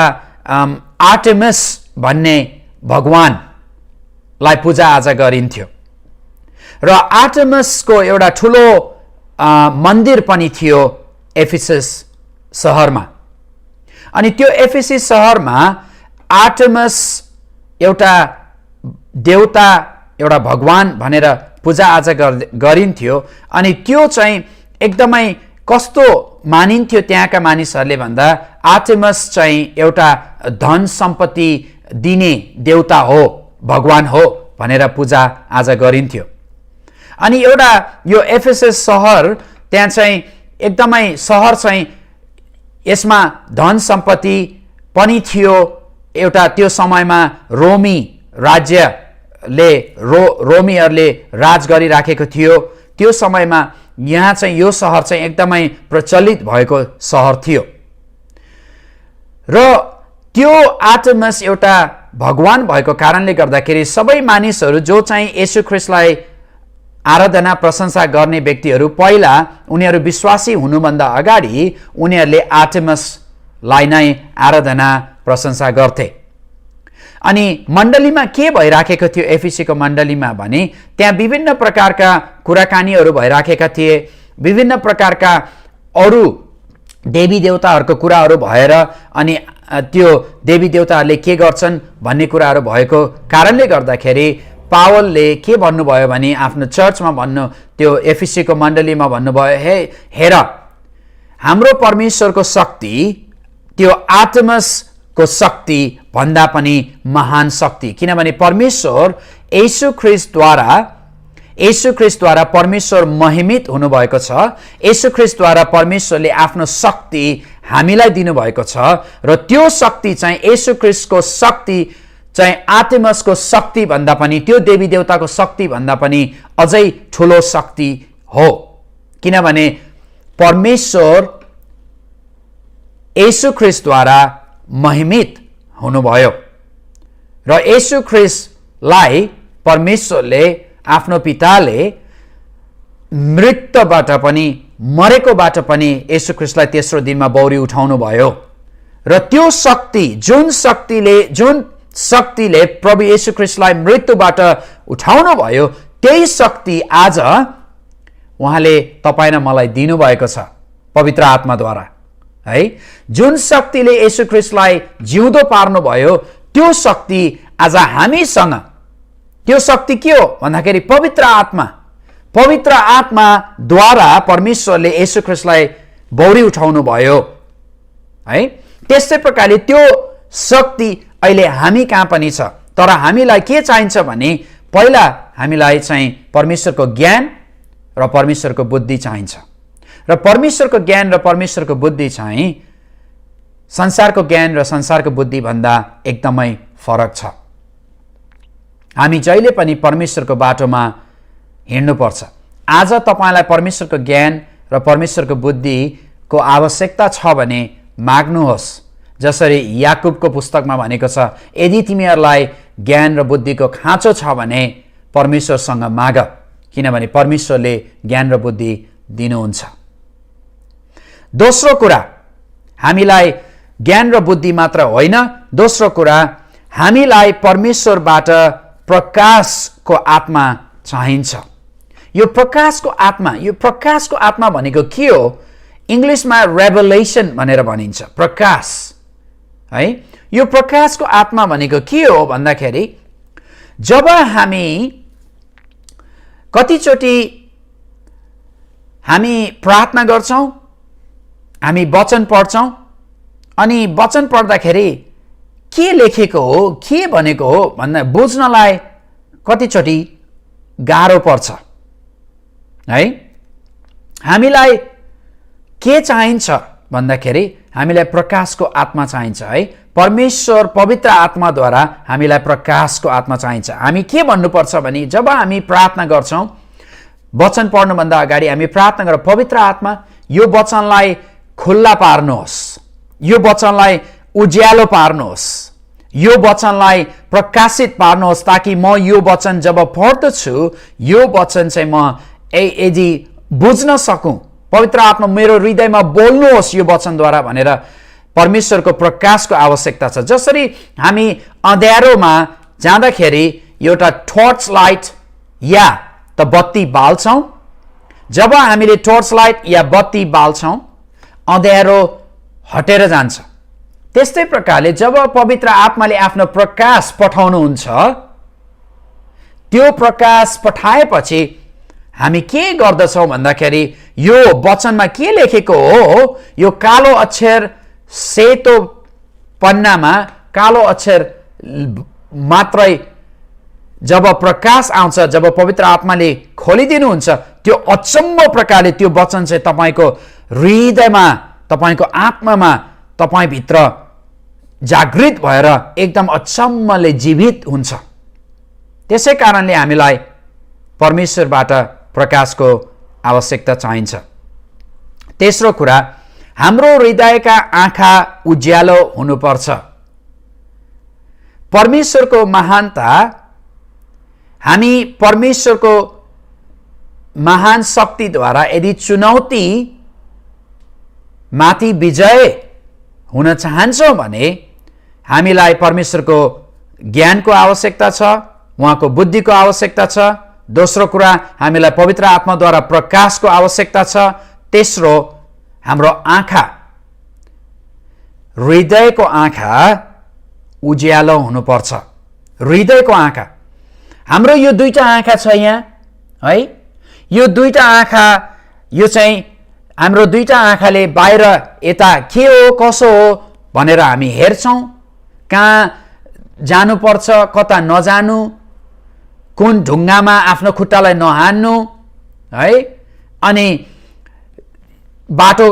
आर्टेमिस भन्ने भगवानलाई पूजा आजा गरिन्थ्यो र आर्टेमिसको एउटा ठुलो मन्दिर पनि थियो एफिसस सहरमा। अनि त्यो एफिसी सहरमा आर्टेमिस एउटा देवता, एउटा भगवान भनेर पूजा आजा गरिन्थ्यो। अनि त्यो चाहिँ एकदमै कस्तो मानिन्थ्यो त्यहाँका मानिसहरूले भन्दा आर्टेमिस चाहिँ एउटा धन सम्पत्ति दिने देवता हो, भगवान हो भनेर पूजा आजा गरिन्थ्यो। अनि एउटा यो एफिसस सहर, त्यहाँ चाहिँ एकदमै सहर चाहिँ यसमा धन सम्पत्ति पनि थियो। एउटा त्यो समयमा रोमी राज्यले रोमीहरूले राज गरिराखेको थियो। त्यो समयमा यहाँ चाहिँ यो सहर चाहिँ एकदमै प्रचलित भएको सहर थियो र त्यो आर्टेमिस एउटा भगवान भएको कारणले गर्दाखेरि सबै मानिसहरू जो चाहिँ येशू ख्रीष्टलाई आराधना प्रशंसा गर्ने व्यक्तिहरू पहिला उनीहरू विश्वासी हुनुभन्दा अगाडि उनीहरूले आर्टेमिसलाई नै आराधना प्रशंसा गर्थे। अनि मण्डलीमा के भइराखेको थियो एफिसीको मण्डलीमा भने त्यहाँ विभिन्न प्रकारका कुराकानीहरू भइराखेका थिए। विभिन्न प्रकारका अरू देवी देवताहरूको कुराहरू भएर अनि त्यो देवी देवताहरूले के गर्छन् भन्ने कुराहरू भएको कारणले गर्दाखेरि पावलले के भन्नुभयो भने आफ्नो चर्चमा त्यो एफिसीको मण्डलीमा भन्नुभयो, हेर हाम्रो परमेश्वरको शक्ति त्यो आर्टेमिसको शक्ति भन्दा पनि महान शक्ति, किनभने परमेश्वर येशू ख्रीष्टद्वारा परमेश्वर महिमित हुनुभएको छ। येशू ख्रीष्टद्वारा परमेश्वरले आफ्नो शक्ति हामीलाई दिनुभएको छ र त्यो शक्ति चाहिँ येशू ख्रीष्टको शक्ति चाहिँ आर्टेमिसको शक्ति भन्दा पनि, त्यो देवी देवताको शक्ति भन्दा पनि अझै ठुलो शक्ति हो। किनभने परमेश्वर येशू ख्रीष्टद्वारा महिमित हुनुभयो र येशू ख्रीष्टलाई परमेश्वरले, आफ्नो पिताले मृत्युबाट पनि, मरेकोबाट पनि येशू ख्रीष्टलाई तेस्रो दिनमा बौरी उठाउनु भयो र त्यो शक्ति जुन शक्तिले प्रभु येशू ख्रीष्टलाई मृत्युबाट उठाउनु भयो, त्यही शक्ति आज उहाँले तपाईँ र मलाई दिनुभएको छ पवित्र आत्माद्वारा है। जुन शक्तिले येशू ख्रीष्टलाई जिउँदो पार्नु भयो त्यो शक्ति आज हामीसँग, त्यो शक्ति के हो भन्दाखेरि पवित्र आत्माद्वारा परमेश्वरले येशू ख्रीष्टलाई बौरी उठाउनु भयो है। त्यस्तै प्रकारले त्यो शक्ति अहिले हामी कहाँ पनि छ। तर हामीलाई के चाहिन्छ भने पहिला हामीलाई चाहिँ परमेश्वरको ज्ञान र परमेश्वरको बुद्धि चाहिन्छ र परमेश्वरको ज्ञान र परमेश्वरको बुद्धि चाहिँ संसारको ज्ञान र संसारको बुद्धि भन्दा एकदमै फरक छ। हामी जहिले पनि परमेश्वरको बाटोमा हिँड्नुपर्छ। आज तपाईलाई परमेश्वरको ज्ञान र परमेश्वरको बुद्धिको आवश्यकता छ भने माग्नुहोस्। जसरी याकुबको पुस्तकमा भनेको छ, यदि तिमीहरूलाई ज्ञान र बुद्धिको खाँचो छ भने परमेश्वरसँग माग, किनभने परमेश्वरले ज्ञान र बुद्धि दिनुहुन्छ। दोस्रो कुरा, हामीलाई ज्ञान र बुद्धि मात्र होइन, दोस्रो कुरा हामीलाई परमेश्वरबाट प्रकाशको आत्मा चाहिन्छ। यो प्रकाशको आत्मा भनेको के हो? इङ्ग्लिसमा रेभलेसन भनेर भनिन्छ, प्रकाश है। यो प्रकाशको आत्मा भनेको के हो भन्दाखेरि, जब हामी कतिचोटि हामी प्रार्थना गर्छौं, हामी वचन पढ्छौं, अनि वचन पढ्दाखेरि के लेखेको हो, के भनेको हो भन्दा बुझ्नलाई कतिचोटि गाह्रो पर्छ है। हामीलाई के चाहिन्छ भन्दाखेरि हामीलाई प्रकाशको आत्मा चाहिन्छ है। परमेश्वर पवित्र आत्माद्वारा हामीलाई प्रकाशको आत्मा चाहिन्छ। हामी के भन्नुपर्छ भने, जब हामी प्रार्थना गर्छौं, वचन पढ्नुभन्दा अगाडि हामी प्रार्थना गरेर, पवित्र आत्मा यो वचनलाई खुल्ला पार्नुहोस्, यो वचनलाई उज्यालो पार्नुहोस्, यो वचनलाई प्रकाशित पार्नुहोस्, ताकि म यो वचन जब पढ्दछु यो वचन चाहिँ म यदि बुझ्न सकूं, पवित्र आत्मा मेरो हृदयमा बोल्नुहोस् यो वचनद्वारा भनेर परमेश्वरको प्रकाशको आवश्यकता छ। जसरी हामी अँध्यारोमा जाँदाखेरि एउटा टर्च लाइट या त बत्ती बाल्छौं, जब हामीले टर्च लाइट या बत्ती बाल्छौं अँध्यारो हटेर जान्छ। त्यस्तै प्रकारले जब पवित्र आत्माले आफ्नो प्रकाश पठाउनुहुन्छ, त्यो प्रकाश पठाएपछि हामी के गर्दछौं भन्दाखेरि, यो वचनमा के लेखेको हो, यो कालो अक्षर सेतो पन्नामा कालो अक्षर मात्रै जब प्रकाश आउँछ, जब पवित्र आत्माले खोलिदिनुहुन्छ, त्यो अचम्म प्रकारले त्यो वचन चाहिँ तपाईको हृदयमा, तपाईको आत्मामा, तपाईभित्र जागृत भएर एकदम अचम्मले जीवित हुन्छ। त्यसै कारणले हामीलाई परमेश्वरबाट प्रकाशको आवश्यकता चाहिन्छ। तेस्रो कुरा, हाम्रो हृदयका आँखा उज्यालो हुनुपर्छ। परमेश्वरको महानता, हामी परमेश्वरको महान शक्तिद्वारा यदि चुनौती माथि विजय हुन चाहन्छौं भने हामीलाई परमेश्वरको ज्ञानको आवश्यकता छ, उहाँको बुद्धिको आवश्यकता छ। दोस्रो कुरा, हामीलाई पवित्र आत्माद्वारा प्रकाशको आवश्यकता छ। तेस्रो, हाम्रो आँखा, हृदयको आँखा उज्यालो हुनुपर्छ। हृदयको आँखा, हाम्रो यो दुईटा आँखा छ यहाँ है, यो दुईटा आँखा, यो चाहिँ हाम्रो दुईटा आँखाले बाहिर यता के हो कसो हो भनेर हामी हेर्छौं, कहाँ जानुपर्छ कता नजानु, कुन ढुङ्गामा आफ्नो खुट्टालाई नहान्नु है। अनि बाटो,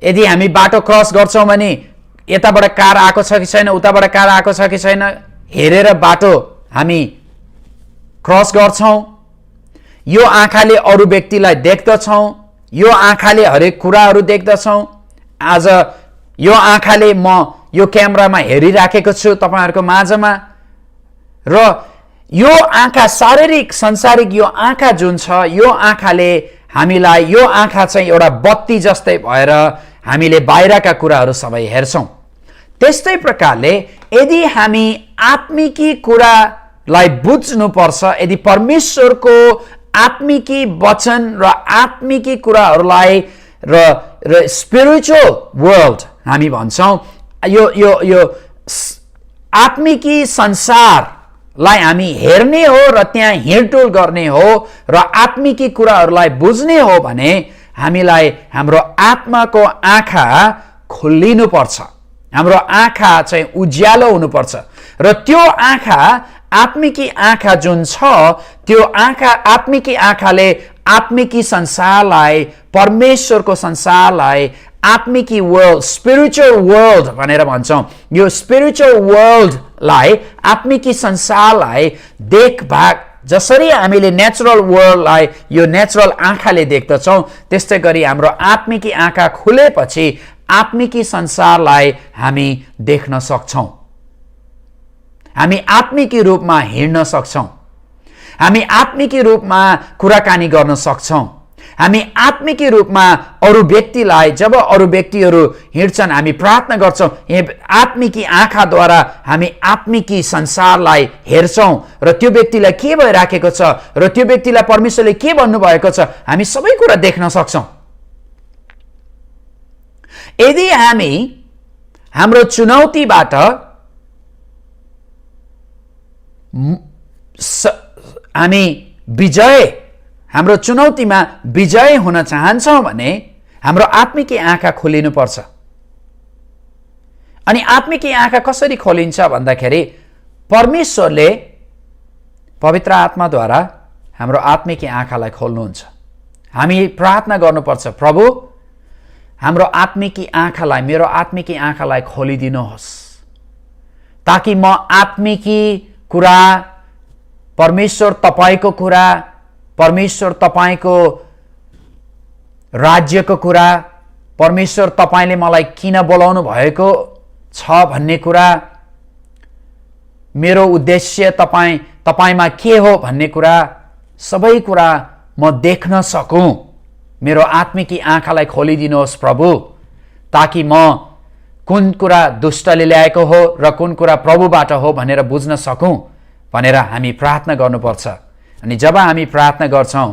यदि हामी बाटो क्रस गर्छौं भने यताबाट कार आएको छ कि छैन, उताबाट कार आएको छ कि छैन हेरेर बाटो हामी क्रस गर्छौं। यो आँखाले अरू व्यक्तिलाई देख्दछौं, यो आँखाले हरेक कुराहरू देख्दछौं। आज यो आँखाले म यो क्यामेरामा हेरिराखेको छु तपाईहरुको माझमा, र यो आँखा शारीरिक संसारिक यो आँखा जुन छ, यो आँखाले हामीलाई, यो आँखा चाहिँ एउटा बत्ती जस्तै भएर हामीले बाहिरका कुराहरू सबै हेर्छौं। त्यस्तै प्रकारले यदि हामी आत्मिकी कुरालाई बुझ्नुपर्छ, यदि परमेश्वरको आत्मिकी वचन र आत्मिकी कुराहरूलाई र स्पिरिचुअल वर्ल्ड हामी भन्छौं, यो आत्मिकी संसारलाई हामी हेर्ने हो र त्यहाँ हिँडडुल गर्ने हो र आत्मिकी कुराहरूलाई बुझ्ने हो भने हामीलाई हाम्रो आत्माको आँखा खोलिनुपर्छ, हाम्रो आँखा चाहिँ उज्यालो हुनुपर्छ। र त्यो आँखा, आत्मिकी आँखा जुन छ, त्यो आँखा, आत्मिकी आँखाले आत्मिकी संसारलाई, परमेश्वरको संसारलाई, आत्मिकी वर्ल्ड, स्पिरिचुअल वर्ल्ड भनेर भन्छौँ। यो स्पिरिचुअल वर्ल्डलाई, आत्मिकी संसारलाई देखभाग जसरी हामीले नेचुरल वर्ल्डलाई यो नेचुरल आँखाले देख्दछौँ, त्यस्तै गरी हाम्रो आत्मिकी आँखा खुलेपछि आत्मिकी संसारलाई हामी देख्न सक्छौँ। हामी आत्मिकी रूपमा हिँड्न सक्छौँ। हामी आत्मिकी रूपमा कुराकानी गर्न सक्छौँ। हामी आत्मिकी रूपमा अरू व्यक्तिलाई, जब अरू व्यक्तिहरू हिँड्छन् हामी प्रार्थना गर्छौँ, आत्मिकी आँखाद्वारा हामी आत्मिकी संसारलाई हेर्छौँ र त्यो व्यक्तिलाई के भइराखेको छ र त्यो व्यक्तिलाई परमेश्वरले के भन्नुभएको छ हामी सबै कुरा देख्न सक्छौँ। यदि हामी हाम्रो चुनौतीबाट हामी हाम्रो चुनौतीमा विजय हुन चाहन्छौँ भने हाम्रो आत्मिकी आँखा खोलिनुपर्छ। अनि आत्मिकी आँखा कसरी खोलिन्छ भन्दाखेरि परमेश्वरले पवित्र आत्माद्वारा हाम्रो आत्मिकी आँखालाई खोल्नुहुन्छ। हामी प्रार्थना गर्नुपर्छ, प्रभु हाम्रो आत्मिकी आँखालाई, मेरो आत्मिकी आँखालाई खोलिदिनुहोस् ताकि म आत्मिकी कुरा, परमेश्वर तपाईको कुरा, परमेश्वर तपाईको राज्यको कुरा, परमेश्वर तपाईले मलाई किन बोलाउनु भएको छ भन्ने कुरा, मेरो उद्देश्य तपाईमा के हो भन्ने कुरा, सबै कुरा म देख्न सकूँ। मेरो आत्मिकी आँखालाई खोलिदिनुहोस् प्रभु, ताकि म कुन कुरा दुष्टले ल्याएको हो र कुन कुरा प्रभुबाट हो भनेर बुझ्न सकूँ भनेर हामी प्रार्थना गर्नुपर्छ। अनि जब हामी प्रार्थना गर्छौँ,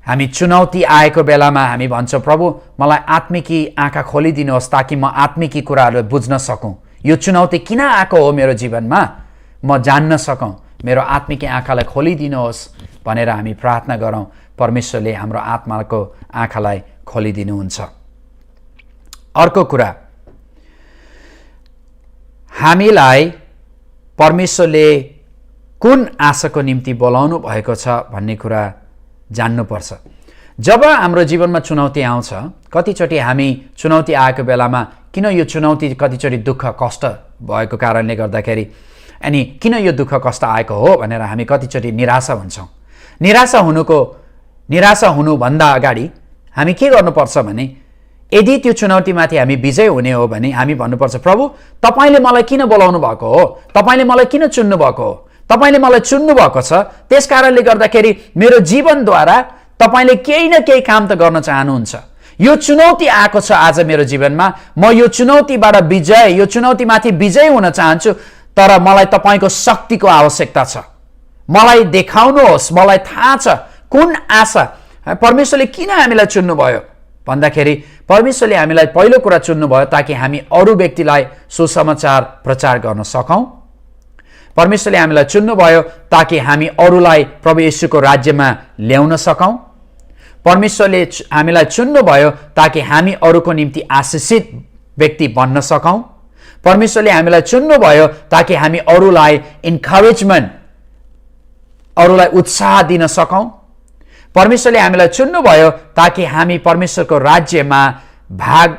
हामी चुनौती आएको बेलामा हामी भन्छौँ, प्रभु मलाई आत्मिकी आँखा खोलिदिनुहोस् ताकि म आत्मिकी कुराहरू बुझ्न सकूँ। यो चुनौती किन आएको हो मेरो जीवनमा म जान्न सकौँ, मेरो आत्मिकी आँखालाई खोलिदिनुहोस् भनेर हामी प्रार्थना गरौँ। परमेश्वरले हाम्रो आत्माको आँखालाई खोलिदिनुहुन्छ। अर्को कुरा, हामीलाई परमेश्वरले कुन आशाको निम्ति बोलाउनु भएको छ भन्ने कुरा जान्नुपर्छ। जब हाम्रो जीवनमा चुनौती आउँछ, कतिचोटि हामी चुनौती आएको बेलामा किन यो चुनौती, कतिचोटि दुःख कष्ट भएको कारणले गर्दाखेरि अनि किन यो दुःख कष्ट आएको हो भनेर हामी कतिचोटि निराशा हुन्छौँ। निराशा हुनुभन्दा अगाडि हामी के गर्नुपर्छ भने, यदि त्यो चुनौतीमाथि हामी विजय हुने हो भने हामी भन्नुपर्छ, प्रभु तपाईले मलाई किन बोलाउनु भएको हो, तपाईले मलाई किन चुन्नु भएको हो, तपाईले मलाई चुन्नु भएको छ, त्यस कारणले गर्दाखेरि मेरो जीवनद्वारा तपाईले केही न केही काम त गर्न चाहनुहुन्छ। यो चुनौती आएको छ आज मेरो जीवनमा, म यो चुनौतीबाट विजय, यो चुनौतीमाथि विजय हुन चाहन्छु, तर मलाई तपाईको शक्तिको आवश्यकता छ। मलाई देखाउनुहोस्, मलाई थाहा छ कुन आशा, परमेश्वरले किन हामीलाई चुन्नुभयो भन्दाखेरि परमेश्वरले हामीलाई पहिलो कुरा चुन्नुभयो ताकि हामी अरू व्यक्तिलाई सुसमाचार प्रचार गर्न सकौँ। परमेश्वरले हामीलाई चुन्नुभयो ताकि हामी अरूलाई प्रभु येशूको राज्यमा ल्याउन सकौँ। परमेश्वरले हामीलाई चुन्नुभयो ताकि हामी अरूको निम्ति आशीषित व्यक्ति बन्न सकौँ। परमेश्वरले हामीलाई चुन्नुभयो ताकि हामी अरूलाई इन्करेजमेन्ट, अरूलाई उत्साह दिन सकौँ। परमेश्वरले हामीलाई चुन्नुभयो ताकि हामी परमेश्वरको राज्यमा भाग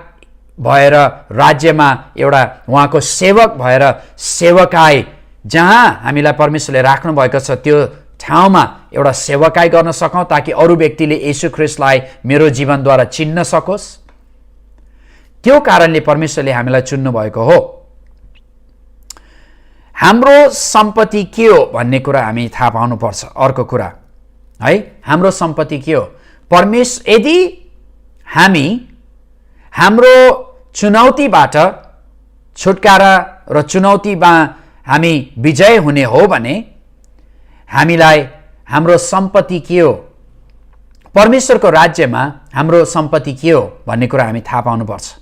भएर, राज्यमा एउटा उहाँको सेवक भएर, सेवकाई जहाँ हामीलाई परमेश्वरले राख्नु भएको छ त्यो ठाउँमा एउटा सेवकाई गर्न सकौँ ताकि अरू व्यक्तिले येशू ख्रीष्टलाई मेरो जीवनद्वारा चिन्न सकोस्। त्यो कारणले परमेश्वरले हामीलाई चुन्नु भएको हो। हाम्रो सम्पत्ति के हो भन्ने कुरा हामी थाहा पाउनुपर्छ। अर्को कुरा है, हाम्रो सम्पत्ति के हो? यदि हामी हाम्रो चुनौतीबाट छुटकारा र चुनौतीमा हामी विजय हुने हो भने हामीलाई हाम्रो सम्पत्ति के हो, परमेश्वरको राज्यमा हाम्रो सम्पत्ति के हो भन्ने कुरा हामी थाहा पाउनुपर्छ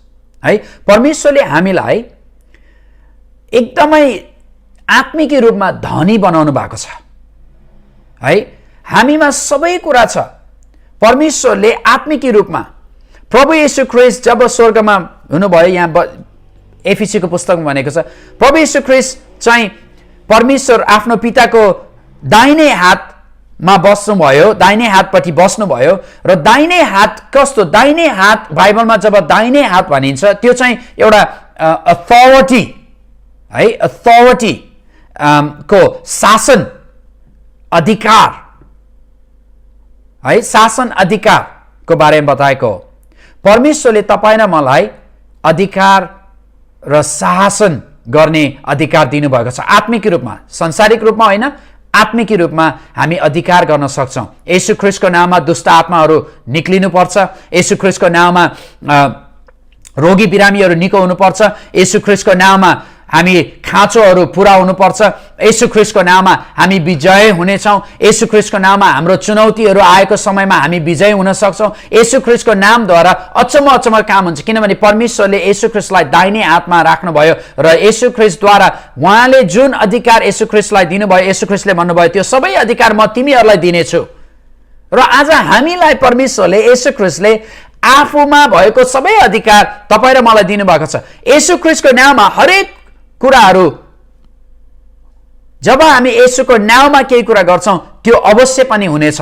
है। परमेश्वरले हामीलाई एकदमै आत्मिक रूपमा धनी बनाउनु भएको छ है। हामीमा सबै कुरा छ। परमेश्वरले आत्मिक रूपमा प्रभु येशू ख्रीष्ट जब स्वर्गमा हुनुभयो, यहाँ एफिसीको पुस्तकमा भनेको छ, प्रभु येशू ख्रीष्ट चाहिँ परमेश्वर आफ्नो पिताको दाहिने हात मा बस्नुभयो, दाहिने हातपट्टि बस्नुभयो र दाहिने हात कस्तो? दाहिने हात बाइबलमा जब दाहिने हात भनिन्छ त्यो चाहिँ एउटा अथोरिटी है, अथोरिटी को शासन अधिकार है, शासन अधिकारको बारेमा बताएको हो। परमेश्वरले तपाईँ र मलाई अधिकार र शासन गर्ने अधिकार दिनुभएको छ आत्मिक रूपमा, संसारिक रूपमा होइन, आत्मिक रूपमा हामी अधिकार गर्न सक्छौँ। येशू ख्रीष्टको नाममा दुष्ट आत्माहरू निक्लिनुपर्छ, येशू ख्रीष्टको नाममा रोगी बिरामीहरू निको हुनुपर्छ, येशू ख्रीष्टको नाममा हामी खाँचोहरू पुरा हुनुपर्छ, येशू ख्रीष्टको नाममा हामी विजय हुनेछौँ, येशू ख्रीष्टको नाममा हाम्रो चुनौतीहरू आएको समयमा हामी विजय हुन सक्छौँ। येशू ख्रीष्टको नामद्वारा अचम्म काम हुन्छ, किनभने परमेश्वरले येशू ख्रीष्टलाई दाहिने हातमा राख्नुभयो र येशू ख्रीष्टद्वारा उहाँले जुन अधिकार येशू ख्रीष्टलाई दिनुभयो, येशू ख्रीष्टले भन्नुभयो त्यो सबै अधिकार म तिमीहरूलाई दिनेछु। र आज हामीलाई परमेश्वरले येशू ख्रीष्टले आफूमा भएको सबै अधिकार तपाईँ र मलाई दिनुभएको छ। येशू ख्रीष्टको नाममा हरेक कुराहरू, जब हामी येशूको नाममा केही कुरा गर्छौँ त्यो अवश्य पनि हुनेछ।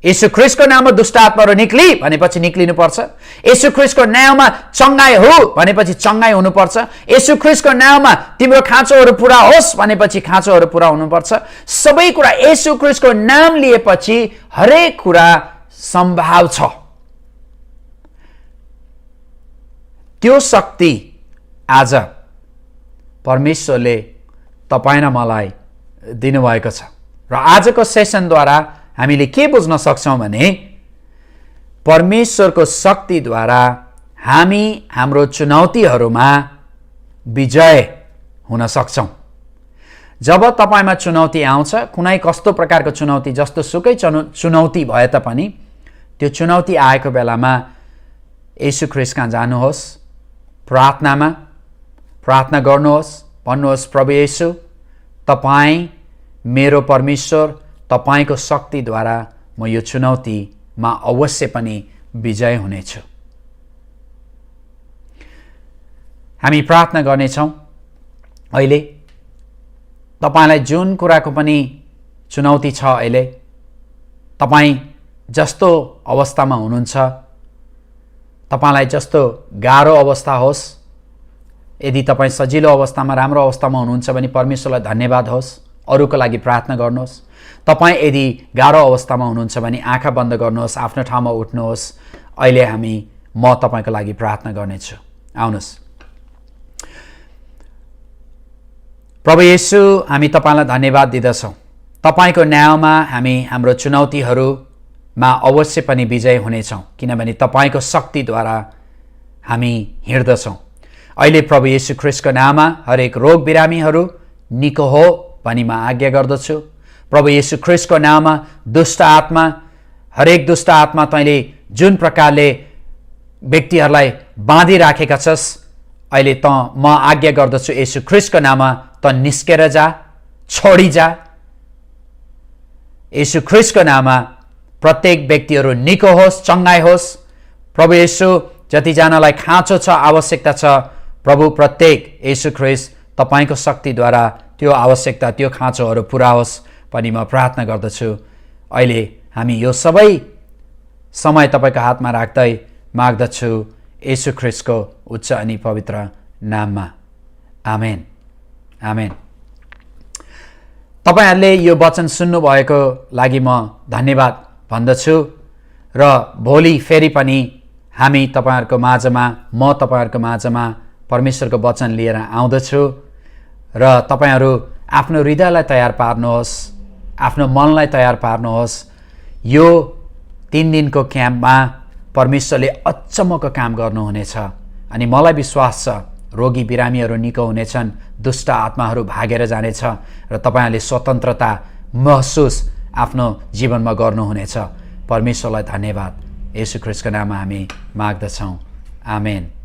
येशू ख्रीष्टको नाममा दुष्ट आत्माहरू निक्ली भनेपछि निक्लिनुपर्छ, येशू ख्रीष्टको नाममा चङ्गाई हो भनेपछि चङ्गाई हुनुपर्छ, येशू ख्रीष्टको नाममा तिम्रो खाँचोहरू पुरा होस् भनेपछि खाँचोहरू पुरा हुनुपर्छ। सबै कुरा येशू ख्रीष्टको नाम लिएपछि हरेक कुरा सम्भव छ। त्यो शक्ति आज परमेश्वरले तपाईँ र मलाई दिनुभएको छ। र आजको सेसनद्वारा हामीले के बुझ्न सक्छौँ भने परमेश्वरको शक्तिद्वारा हामी हाम्रो चुनौतीहरूमा विजय हुन सक्छौँ। जब तपाईँमा चुनौती आउँछ, कुनै कस्तो प्रकारको चुनौती, जस्तो सुकै चुनौती भए तापनि त्यो चुनौती आएको बेलामा येशू ख्रीष्टकहाँ जानुहोस्, प्रार्थना गर्नुहोस्, भन्नुहोस् प्रभु येशू तपाईँ मेरो परमेश्वर, तपाईँको शक्तिद्वारा म यो चुनौतीमा अवश्य पनि विजय हुनेछु। हामी प्रार्थना गर्नेछौँ। अहिले तपाईँलाई जुन कुराको पनि चुनौती छ, अहिले तपाईँ जस्तो अवस्थामा हुनुहुन्छ, तपाईँलाई जस्तो गाह्रो अवस्था होस्, यदि तपाईँ सजिलो अवस्थामा, राम्रो अवस्थामा हुनुहुन्छ भने परमेश्वरलाई धन्यवाद होस्, अरूको लागि प्रार्थना गर्नुहोस्। तपाईँ यदि गाह्रो अवस्थामा हुनुहुन्छ भने आँखा बन्द गर्नुहोस्, आफ्नो ठाउँमा उठ्नुहोस्। अहिले म तपाईँको लागि प्रार्थना गर्नेछु। आउनुहोस्। प्रभु येशू, हामी तपाईँलाई धन्यवाद दिँदछौँ। तपाईँको नाममा हामी हाम्रो चुनौतीहरूमा अवश्य पनि विजय हुनेछौँ, किनभने तपाईँको शक्तिद्वारा हामी हिँड्दछौँ। अहिले प्रभु येशू ख्रीष्टको नाममा हरेक रोग बिरामीहरू निको हो भनी म आज्ञा गर्दछु। प्रभु येशू ख्रीष्टको नाममा दुष्ट आत्मा, हरेक दुष्ट आत्मा तैँले जुन प्रकारले व्यक्तिहरूलाई बाँधिराखेका छस्, अहिले म आज्ञा गर्दछु येशू ख्रीष्टको नाममा त निस्केर जा, छोडी जा। येशू ख्रीष्टको नाममा प्रत्येक व्यक्तिहरू निको होस्, चङ्गाई होस्। प्रभु येशू, जतिजनालाई खाँचो छ, आवश्यकता छ, प्रभु प्रत्येक येशू ख्रीष्ट तपाईँको शक्तिद्वारा त्यो आवश्यकता, त्यो खाँचोहरू पुरा होस् पनि म प्रार्थना गर्दछु। अहिले हामी यो सबै समय तपाईँको हातमा राख्दै माग्दछु येशू ख्रीष्टको उच्च अनि पवित्र नाममा। आमेन, आमेन। तपाईँहरूले यो वचन सुन्नुभएको लागि म धन्यवाद भन्दछु र भोलि फेरि पनि हामी तपाईँहरूको माझमा, म तपाईँहरूको माझमा परमेश्वरको वचन लिएर आउँदछु र तपाईँहरू आफ्नो हृदयलाई तयार पार्नुहोस्, आफ्नो मनलाई तयार पार्नुहोस्। यो 3 दिनको क्याम्पमा परमेश्वरले अचम्मको काम गर्नुहुनेछ अनि मलाई विश्वास छ रोगी बिरामीहरू निको हुनेछन्, दुष्ट आत्माहरू भागेर जानेछ र तपाईँहरूले स्वतन्त्रता महसुस आफ्नो जीवनमा गर्नुहुनेछ। परमेश्वरलाई धन्यवाद। येशू ख्रीष्टको नाममा हामी माग्दछौँ। आमेन।